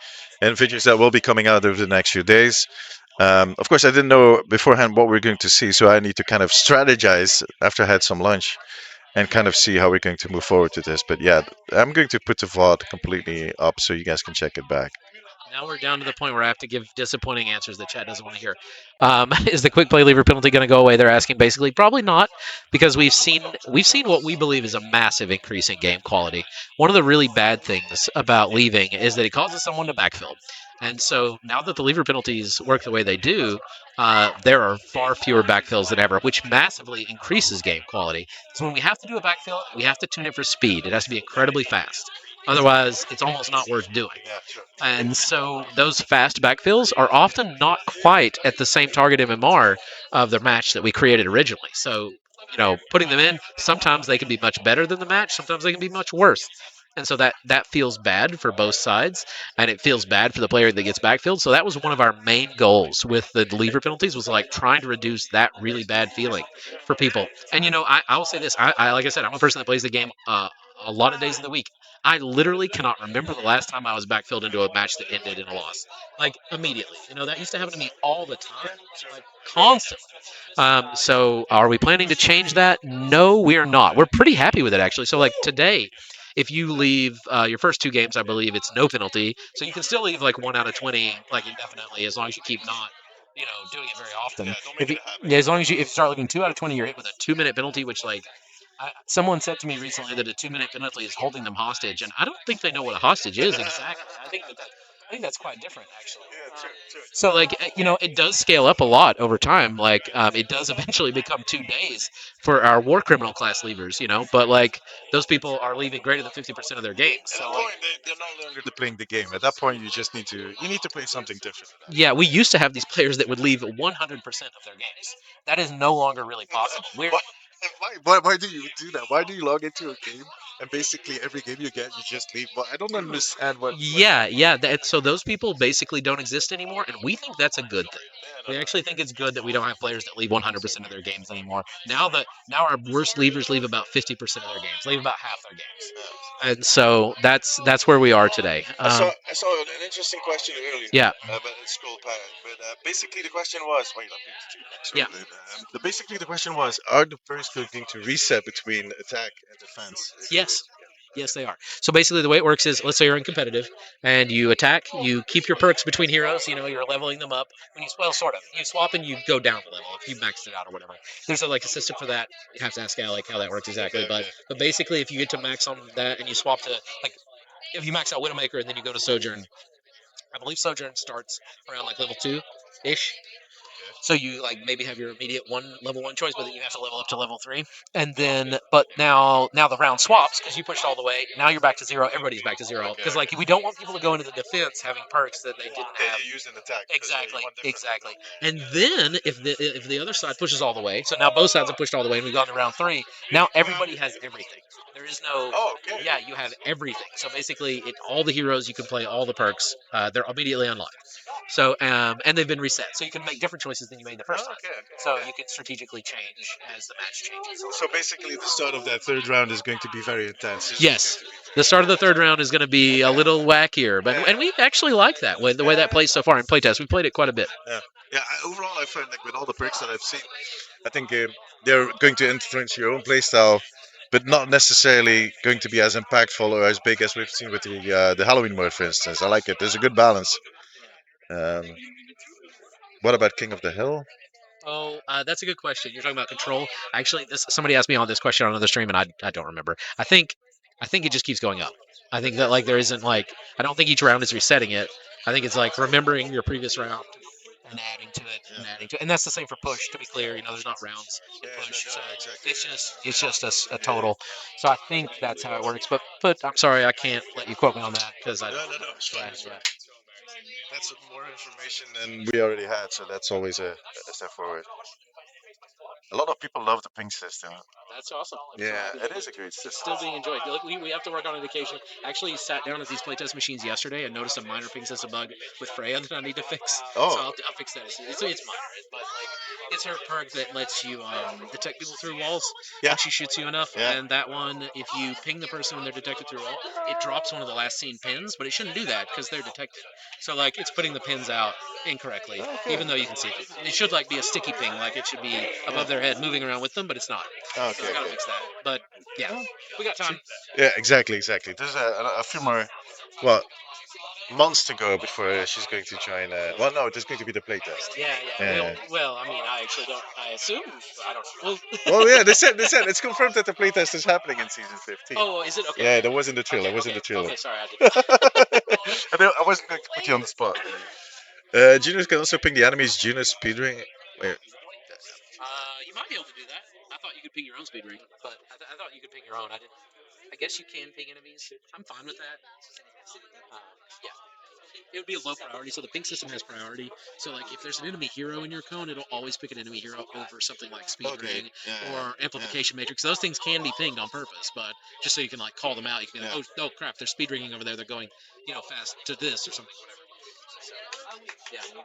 and videos that will be coming out over the next few days. Of course, I didn't know beforehand what we're going to see, so I need to kind of strategize after I had some lunch and kind of see how we're going to move forward to this. But yeah, I'm going to put the VOD completely up so you guys can check it back. Now we're down to the point where I have to give disappointing answers that chat doesn't want to hear. Is the quick play lever penalty going to go away? They're asking basically probably not, because we've seen what we believe is a massive increase in game quality. One of the really bad things about leaving is that it causes someone to backfill, and so now that the lever penalties work the way they do, there are far fewer backfills than ever, which massively increases game quality. So when we have to do a backfill, we have to tune it for speed. It has to be incredibly fast. Otherwise, it's almost not worth doing. Yeah, sure. And so those fast backfills are often not quite at the same target MMR of the match that we created originally. So, putting them in, sometimes they can be much better than the match, sometimes they can be much worse. And so that feels bad for both sides, and it feels bad for the player that gets backfilled. So that was one of our main goals with the lever penalties, was like trying to reduce that really bad feeling for people. And I will say this: I like I said, I'm a person that plays the game a lot of days of the week. I literally cannot remember the last time I was backfilled into a match that ended in a loss. Like immediately. That used to happen to me all the time, like constantly. So are we planning to change that? No, we are not. We're pretty happy with it actually. So like today, if you leave your first two games, I believe it's no penalty. So you can still leave like 1 out of 20, like indefinitely, as long as you keep not, doing it very often. Yeah, don't If make you, it a habit. yeah, as long as you if you start looking 2 out of 20, you're hit with a 2 minute penalty, which like someone said to me recently that a 2 minute penalty is holding them hostage, and I don't think they know what a hostage is exactly. I think that's quite different actually. Yeah, true, true. So like it does scale up a lot over time. Like it does eventually become 2 days for our war criminal class leavers. But like those people are leaving greater than 50% of their games. At So that like point, they're no longer playing the game. At that point, you need to play something different. yeah, we used to have these players that would leave 100% of their games. That is no longer really possible. We're Why, why do you do that? Why do you log into a game and basically every game you get, you just leave? Well, I don't understand what. yeah. So those people basically don't exist anymore, and we think that's a good thing. Yeah, We no, actually think it's good that we don't have players that leave 100% of their games anymore. Now our worst leavers leave about 50% of their games, leave about half their games, no. and so that's where we are today. I saw an interesting question earlier. Yeah, But it's scroll back. But basically, the question was, wait, let me yeah. scroll it. Basically, the question was, are the first going to reset between attack and defense? Yes. Yes, they are. So basically, the way it works is, let's say you're in competitive and you attack, you keep your perks between heroes. You're leveling them up. When you well, sort of, you swap and you go down a level if you maxed it out or whatever. There's a system for that. You have to ask Alec how that works exactly. Okay, But okay. but basically, if you get to max on that and you swap to like if you max out Widowmaker and then you go to Sojourn, I believe Sojourn starts around like level 2 ish. So you like maybe have your immediate level 1 choice, but then you have to level up to level 3. And then, but now the round swaps because you pushed all the way. Now you're back to zero. Everybody's back to zero Okay, because like okay. we don't want people to go into the defense having perks that they didn't That have. you use an attack. Because you Exactly, want different. exactly. And then if the other side pushes all the way, so now both sides have pushed all the way, and we've gone to round 3. Now everybody has everything. There is no. Oh, okay. Yeah, you have everything. So basically, all the heroes you can play, all the perks, they're immediately unlocked. So and they've been reset, so you can make different choices than you made the first Oh, time. okay, okay, So okay. you can strategically change as the match changes. So basically, the start of that third round is going to be very intense. It's going Yes, to be the very start of the third round is going to be a little wackier, but and we actually like that the way that plays so far in playtest. We played it quite a bit. yeah. Yeah, overall, I find like with all the perks that I've seen, I think they're going to influence your own playstyle, but not necessarily going to be as impactful or as big as we've seen with the Halloween mode, for instance. I like it. There's a good balance. Um, what about King of the Hill? Oh, that's a good question. You're talking about control. Actually, somebody asked me on this question on another stream, and I don't remember. I think it just keeps going up. I think that like there isn't like I don't think each round is resetting it. I think it's like remembering your previous round and adding to it and adding to it. And that's the same for push. To be clear, there's not rounds in Yeah, no, push, no, so exactly. it's just a total. So I think that's how it works. But I'm sorry, I can't let you quote me on that because I No, don't. no, no. It's fine. Yeah, It's yeah. fine. That's more information than we already had, so that's always a step forward. A lot of people love the ping system. That's awesome. Yeah, it is a great system. Still being enjoyed. Like, we have to work on it occasionally. Actually, sat down at these playtest machines yesterday and noticed a minor ping system bug with Freya that I need to fix. So Oh, I'll fix that. It's minor, but like it's her perk that lets you detect people through walls yeah, when she shoots you enough. yeah. And that one, if you ping the person when they're detected through a wall, it drops one of the last seen pins, but it shouldn't do that because they're detected. So like it's putting the pins out incorrectly, Okay. even though you can see them. It should like be a sticky ping, like it should be above their head, moving around with them, but it's not. So Okay, I gotta okay. fix that. But yeah, we got time. Yeah, exactly, exactly. There's a few more, well, months to go before she's going to join. Well, no, there's going to be the playtest. Yeah, yeah. Well, I mean, I actually don't. I assume. I don't. Well. Well, yeah, they said it's confirmed that the playtest is happening in season 15. Oh, is it okay? Yeah, that was in the trailer. Okay, Was in okay, the trailer. okay. Sorry, I didn't. I wasn't going to put you on the spot. Juniors can also ping the enemies. Juniors speedrun. Wait, You might be able to do that. I thought you could ping your own speed ring, but I thought you could ping your own. I didn't. I guess you can ping enemies. I'm fine with that. Yeah. It would be a low priority, so the ping system has priority. So, like, if there's an enemy hero in your cone, it'll always pick an enemy hero over something like speed okay. ring Yeah, or amplification matrix. Those things can be pinged on purpose, but just so you can like call them out, you can be like, yeah. oh crap, they're speed ringing over there. They're going, fast to this or something, whatever. So, yeah.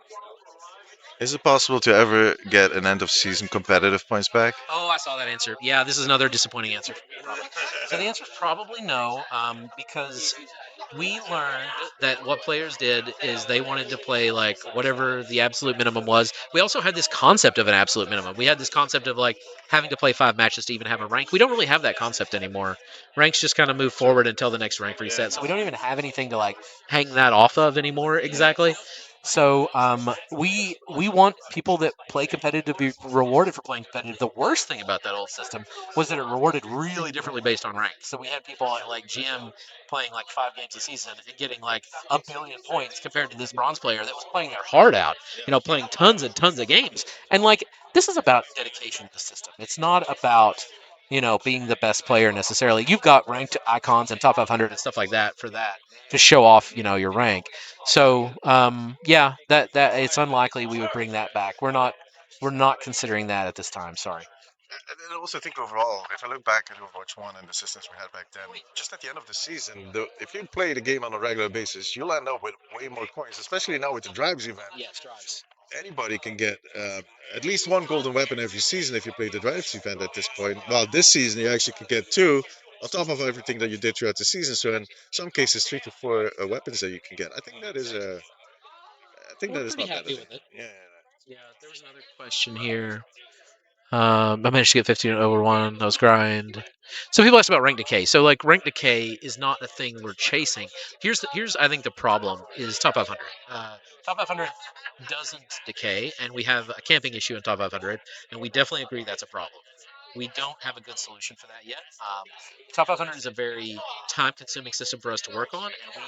Is it possible to ever get an end of season competitive points back? Oh, I saw that answer. Yeah, this is another disappointing answer. Probably. So the answer is probably no, because we learned that what players did is they wanted to play like whatever the absolute minimum was. We also had this concept of an absolute minimum. We had this concept of like having to play 5 matches to even have a rank. We don't really have that concept anymore. Ranks just kind of move forward until the next rank reset. So we don't even have anything to like hang that off of anymore exactly. So we want people that play competitive to be rewarded for playing competitive. The worst thing about that old system was that it rewarded really differently based on rank. So we had people like GM playing like 5 games a season and getting like a billion points compared to this bronze player that was playing their heart out, playing tons and tons of games. And like this is about dedication to the system. It's not about being the best player necessarily. You've got ranked icons and top 500 and stuff like that for that to show off, your rank. So yeah, that it's unlikely we would bring that back. We're not considering that at this time. Sorry. And I also think overall, if I look back at Overwatch 1 and the systems we had back then, just at the end of the season, if you play the game on a regular basis, you'll end up with way more coins, especially now with the Drives event. Yes, drives. Anybody can get at least one golden weapon every season if you play the Drives event at this point. Well, this season, you actually could get two on top of everything that you did throughout the season. So, in some cases, 3 to 4 weapons that you can get. I think that is I think We're that is pretty not bad. happy with it. Yeah. Yeah, there was another question here. I managed to get 15 over one. That was grind. So people asked about rank decay. So like rank decay is not a thing we're chasing. Here's I think the problem is top 500. Top 500 doesn't decay, and we have a camping issue in top 500, and we definitely agree that's a problem. We don't have a good solution for that yet. Top 500 is a very time-consuming system for us to work on, and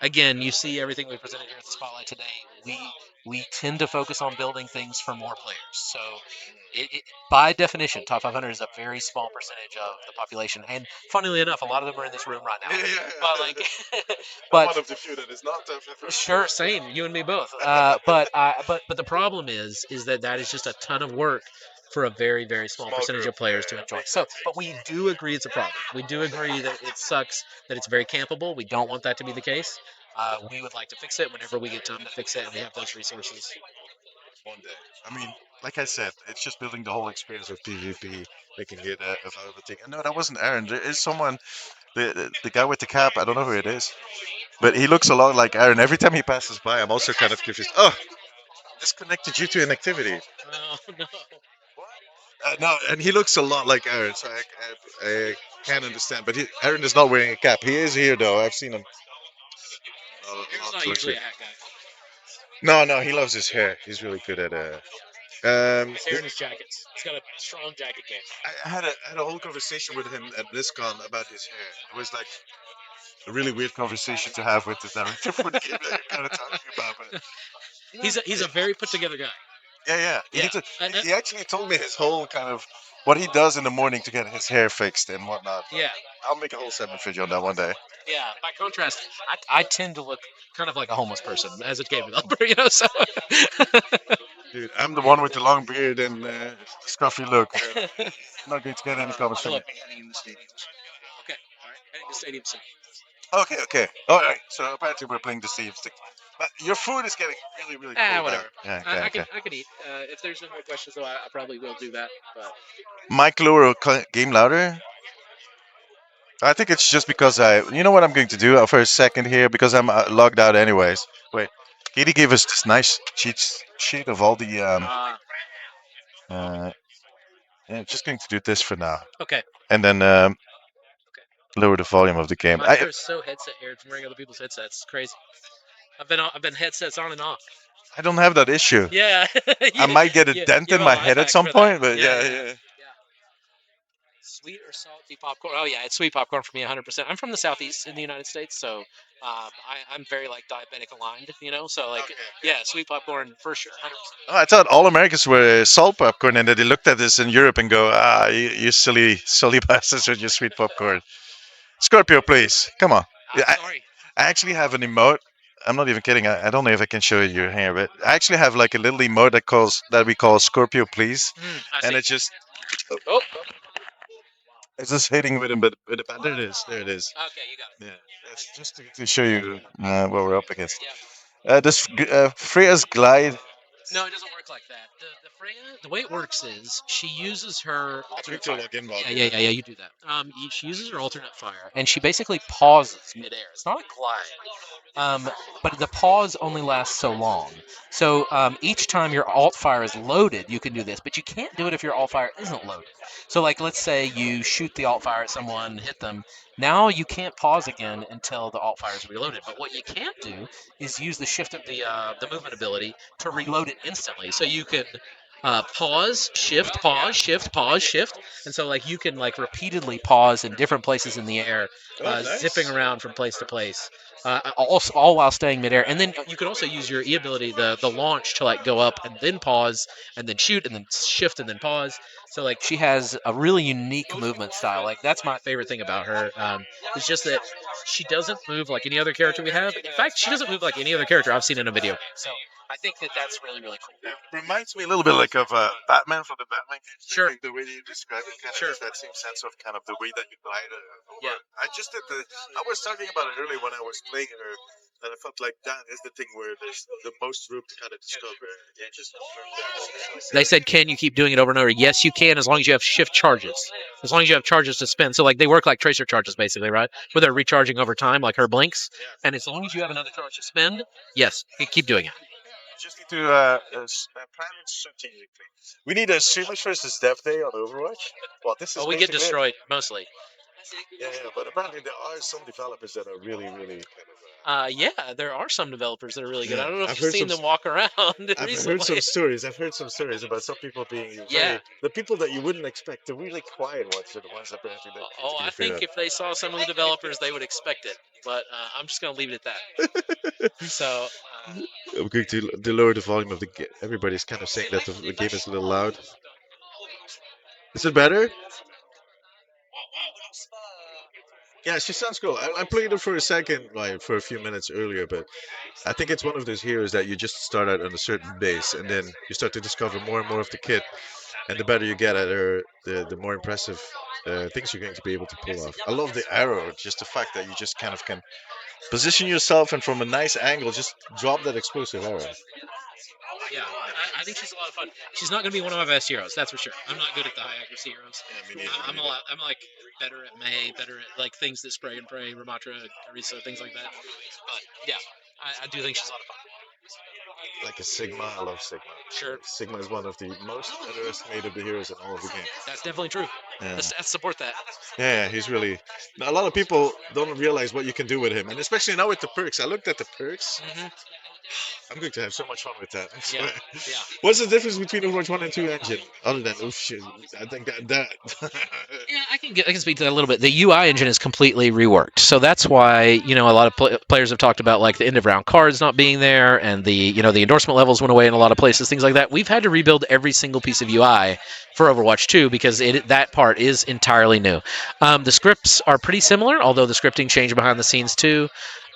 again, you see everything we presented here at the spotlight today. We tend to focus on building things for more players. So by definition, top 500 is a very small percentage of the population, and funnily enough, a lot of them are in this room right now. But like, I'm but one of the few that is not sure, same, you and me both. But the problem is that is just a ton of work for a very very small percentage of players to enjoy. So, but we do agree it's a problem. We do agree that it sucks that it's very campable. We don't want that to be the case. We would like to fix it whenever we get time to fix it and we have those resources. one day. I mean, like I said, it's just building the whole experience of PvP, making it a valuable thing. And no, that wasn't Aaron. There is someone, the guy with the cap. I don't know who it is, but he looks a lot like Aaron. Every time he passes by, I'm also kind of confused. Oh, disconnected due to inactivity. Oh no. No, and he looks a lot like Aaron, so I can't understand. But Aaron is not wearing a cap. He is here though. I've seen him. Aaron's Not not usually closely. a hat guy. No, no, he loves his hair. He's really good at His hair and his jackets. He's got a strong jacket game. I had a whole conversation with him at BlizzCon about his hair. It was like a really weird conversation to have with the director for the game that you're kind of talking about. But He's a very put together guy. yeah, yeah. Yeah. He actually told me his whole kind of what he does in the morning to get his hair fixed and whatnot. Yeah. I'll make a whole segment video on that one day. Yeah. By contrast, I tend to look kind of like a homeless person as a game developer, so Dude, I'm the one with the long beard and scruffy look. I'm not going to get any comments from you. Philip. Okay. All right. Heading to stadium soon. Okay, okay. All right. So apparently we're playing the same stick. But your food is getting really, really Ah, cold now. whatever. Yeah, okay, okay. I can eat. If there's no more questions, though, I probably will do that. But Mic lower or game louder? I think it's just because I. You know what I'm going to do for a second here because I'm logged out anyways. Wait, Katie gave us this nice cheat sheet of all the. Uh, yeah, just going to do this for now, okay. and then Okay. lower the volume of the game. My hair is so headset haired from wearing other people's headsets. It's crazy. I've been headsets on and off. I don't have that issue. Yeah. I might get a dent You in have a my life head at hack some for that. point, but Yeah, yeah, yeah. yeah. Yeah. Sweet or salty popcorn? Oh yeah, it's sweet popcorn for me, 100%. I'm from the southeast in the United States, so I'm very like diabetic aligned, you know. So like, Okay, okay. yeah, sweet popcorn for sure, 100%. Oh, I thought all Americans were salt popcorn, and then they looked at this in Europe and go, "Ah, you silly, silly bastards with your sweet popcorn." Scorpio, please, come on. I'm Yeah, sorry. I actually have an emote. I'm not even kidding. I don't know if I can show you here, but I actually have like a little emote that we call Scorpio, please, I and see. it's just Oh, it's just hitting with him, but there it is, there it is. okay, you got it. Yeah, that's just to show you what we're up against. Yeah. This Freya's glide. No, it doesn't work like that. The Freya, the way it works is she uses her I need alternate to fire. log in while Yeah, you do that. She uses her alternate fire, and she basically pauses midair. It's not a glide, but the pause only lasts so long. So each time your alt fire is loaded, you can do this, but you can't do it if your alt fire isn't loaded. So, like, let's say you shoot the alt fire at someone, hit them. Now you can't pause again until the alt fire is reloaded. But what you can't do is use the shift of the movement ability to reload it instantly. So you can shift, pause, shift, and so like you can like repeatedly pause in different places in the air, Oh, zipping nice. around from place to place, all while staying midair. And then you can also use your E ability, the launch, to like go up and then pause and then shoot and then shift and then pause. So like she has a really unique movement style. Like that's my favorite thing about her. It's just that she doesn't move like any other character we have. In fact, she doesn't move like any other character I've seen in a video. So I think that that's really really cool. Reminds me a little bit like of Batman from the Batman games. Sure. Like the way you describe it, kind of Sure. has that same sense of kind of the way that you glide over. Yeah. I just did the. I was talking about it earlier when I was playing her, and I felt like that is the thing where there's the most room to kind of discover. Yeah, just They said, can you keep doing it over and over? Yes, you can, as long as you have shift charges. As long as you have charges to spend. So, like, they work like tracer charges, basically, right? Where they're recharging over time, like her blinks. And as long as you have another charge to spend, yes, you keep doing it. just need to plan it strategically. We need a streamers versus dev day on Overwatch. Well, this is Oh, we get basically it. destroyed, mostly. Yeah, yeah, but apparently there are some developers that are really, really kind of. Yeah, there are some developers that are really good. I Yeah, don't know if I've you've heard seen some. them walk around I've recently. heard some stories. I've heard some stories about some people being Yeah. the people that you wouldn't expect, the really quiet ones, are the ones that apparently don't Oh, to be I afraid think of. if they saw some of the developers, they would expect it. But I'm just going to leave it at that. So, I'm going to lower the volume of the game. Everybody's kind of saying that the game is a little loud. Is it better? Yeah, she sounds cool. I played her for a second, like for a few minutes earlier, but I think it's one of those heroes that you just start out on a certain base, and then you start to discover more and more of the kit, and the better you get at her, the more impressive things you're going to be able to pull off. I love the arrow, just the fact that you just kind of can position yourself and from a nice angle just drop that explosive arrow. yeah, I think she's a lot of fun. She's not going to be one of my best heroes, that's for sure. I'm not good at the high accuracy heroes. Yeah, me neither. I'm like better at May, better at like things that spray and pray, Ramatra, Karisa, things like that. But yeah, I do think she's a lot of fun. Like a Sigma, I love Sigma. Sure. Sigma is one of the most underestimated heroes in all of the game. That's definitely true. Yeah. The stats support that. Yeah, he's really. A lot of people don't realize what you can do with him, and especially now with the perks. I looked at the perks. Mm-hmm. I'm going to have so much fun with that. I Yeah, swear. yeah. What's the difference between Overwatch 1 and 2 engine? Other than, oh shit, I think that. Yeah, I can speak to that a little bit. The UI engine is completely reworked, so that's why a lot of players have talked about like the end of round cards not being there, and the endorsement levels went away in a lot of places, things like that. We've had to rebuild every single piece of UI for Overwatch 2 because that part is entirely new. The scripts are pretty similar, although the scripting changed behind the scenes too.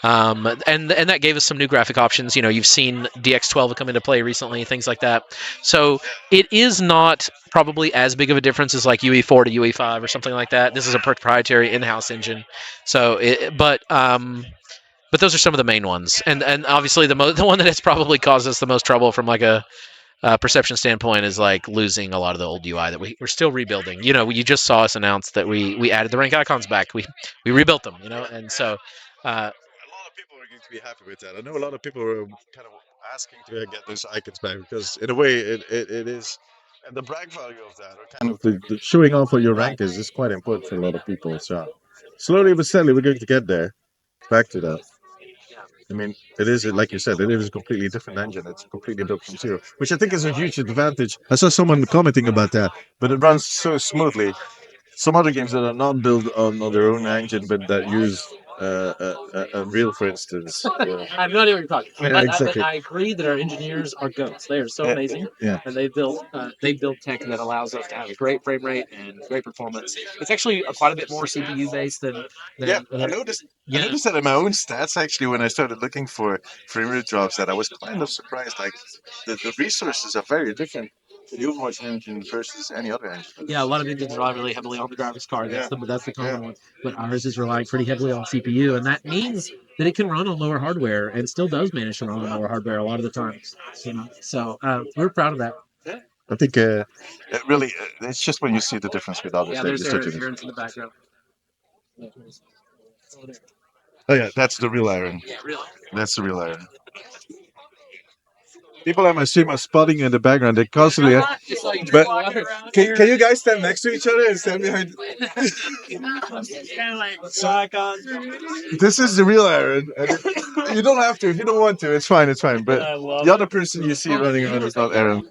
and that gave us some new graphic options. You've seen DX12 come into play recently, things like that. So it is not probably as big of a difference as like UE4 to UE5 or something like that. This is a proprietary in-house engine. So, but those are some of the main ones, and obviously the one that has probably caused us the most trouble from like a perception standpoint is like losing a lot of the old UI that we're still rebuilding. You just saw us announce that we added the rank icons back. We rebuilt them. And so. A lot of people are going to be happy with that. I know a lot of people are kind of asking to get those icons back because, in a way, it is. And the brag value of that, or kind of the showing off what your rank is quite important for a lot of people. So, slowly but steadily, we're going to get there. Back to that. I mean, it is like you said, it is a completely different engine. It's completely built from zero, which I think is a huge advantage. I saw someone commenting about that, but it runs so smoothly. Some other games that are not built on their own engine, but that use Unreal, for instance. I have no idea what you're talking about. Yeah, exactly. I agree that our engineers are goats. They are so Yeah, amazing, yeah. and they build tech that allows us to have a great frame rate and great performance. It's actually quite a bit more CPU based than Yeah, than I noticed. I yeah. noticed that in my own stats actually when I started looking for frame rate drops that I was kind of surprised. Like the resources are very different for the Overwatch engine versus any other engine. Yeah, a lot of engines rely really heavily on the graphics card. Yeah, That's the common yeah. one. But ours is relying pretty heavily on CPU, and that means that it can run on lower hardware and still does manage to run on lower hardware a lot of the time. So we're proud of that. I think it really it's just when you see the difference with others Yeah, that there's you start to. Aaron's in the background. Oh yeah, that's the real iron. Yeah, really. That's the real iron. People at my stream are spotting in the background. They constantly. But can you guys stand next to each other and stand behind? This is the real Aaron. And you don't have to if you don't want to. It's fine. It's fine. But the other person you see running around is not Aaron.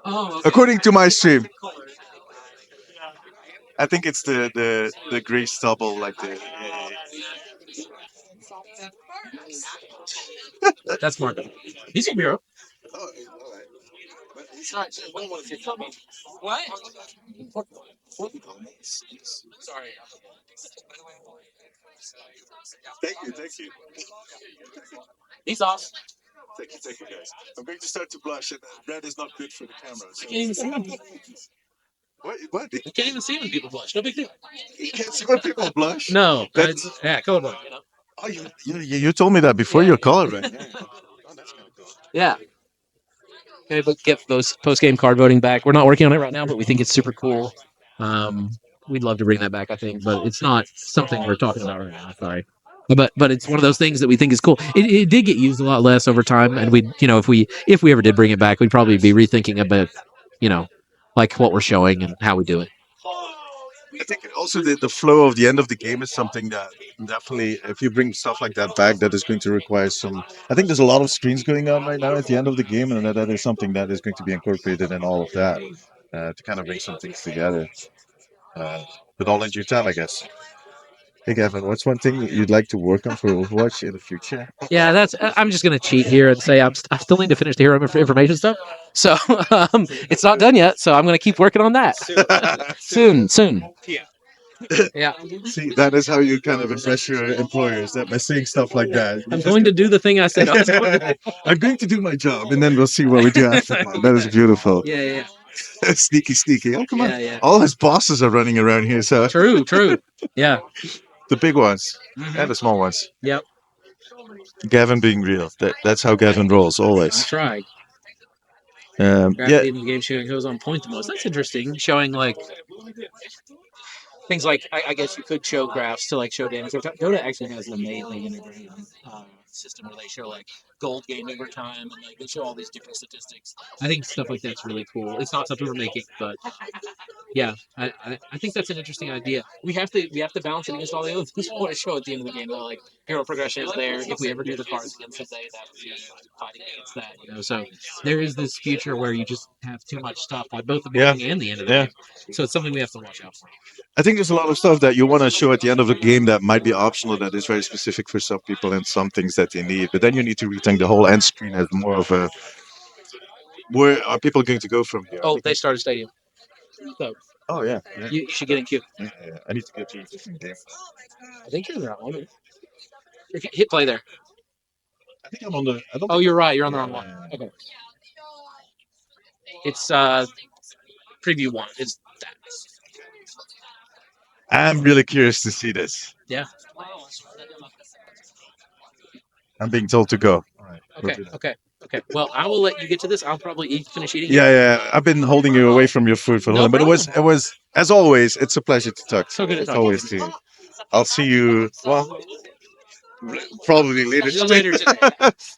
Oh, okay. According to my stream, I think it's the gray stubble, like the. That's Mark. He's a hero. What? Sorry. Thank you, He's off. thank you, guys. I'm going to start to blush, and red is not good for the camera. I So. can't even see him. What? What? I can't even see when people blush. No big deal. You can't see when people blush. No, That's. yeah, colorblind. Oh, you told me that before your call, right? Yeah. Oh, that's kind of cool. Yeah. Okay, but get those post game card voting back. We're not working on it right now, but we think it's super cool. We'd love to bring that back, I think, but it's not something we're talking about right now. Sorry. But it's one of those things that we think is cool. It did get used a lot less over time, and we if we ever did bring it back, we'd probably be rethinking a bit, like what we're showing and how we do it. I think also the flow of the end of the game is something that definitely, if you bring stuff like that back, that is going to require some. I think there's a lot of screens going on right now at the end of the game, and that is something that is going to be incorporated in all of that to kind of bring some things together. With all in due time, I guess. Hey, Gavin, what's one thing you'd like to work on for Overwatch in the future? Yeah, I'm just gonna cheat here and say I still need to finish the hero information stuff. So it's not done yet. So I'm gonna keep working on that. Soon. Yeah. See, that is how you kind of impress your employers that by saying stuff like that. I'm going to do the thing I said I was going to do. I'm going to do my job, and then we'll see what we do after that. That is beautiful. Yeah. Sneaky, sneaky. Oh, come on. Yeah. All his bosses are running around here, so True. Yeah. the big ones and the small ones. Yep. Gavin being real. That's how Gavin rolls, always. That's right. Yeah. Gravity in the game shooting goes on point the most. That's interesting. Showing like things like I guess you could show graphs to like show damage. Dota actually has an amazing integrated system where they show like gold gained over time and like they show all these different statistics. I think stuff like that's really cool. It's not something we're making, but yeah, I think that's an interesting idea. We have to balance it against all the other things we want to show at the end of the game. Though, like hero progression is there. If we ever do the cards again someday, that would be fighting against that. So there is this future where you just have too much stuff at both the beginning and the end of the game. So it's something we have to watch out for. I think there's a lot of stuff that you want to show at the end of the game that might be optional, that is very specific for some people and some things that they need. But then you need to rethink the whole end screen as more of a. Where are people going to go from here? Oh, they started stadium. So Oh yeah. you should get in queue. I need to get to a different game. I think you're the right one. If you hit play there. I think I'm on the. I don't Oh, think you're right. You're on the wrong Yeah. one. Okay. It's preview 1. It's that. I'm really curious to see this. Yeah. I'm being told to go. All right. we'll Okay. do that. Okay. Okay. Well, I will let you get to this. I'll probably finish eating. Yeah, yeah. I've been holding you away from your food for a No long, but problem. it was as always. It's a pleasure to talk. So good to It's talk to always you. to you. I'll see you. Well, probably later. Later today.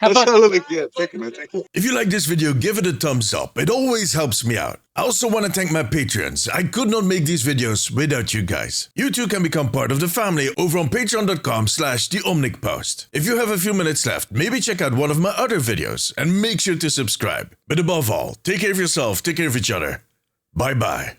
Have fun. Thank you, man. Thank you. If you like this video, give it a thumbs up. It always helps me out. I also want to thank my patrons. I could not make these videos without you guys. You too can become part of the family over on patreon.com/theomnicpost. If you have a few minutes left, maybe check out one of my other videos and make sure to subscribe. But above all, take care of yourself, take care of each other. Bye bye.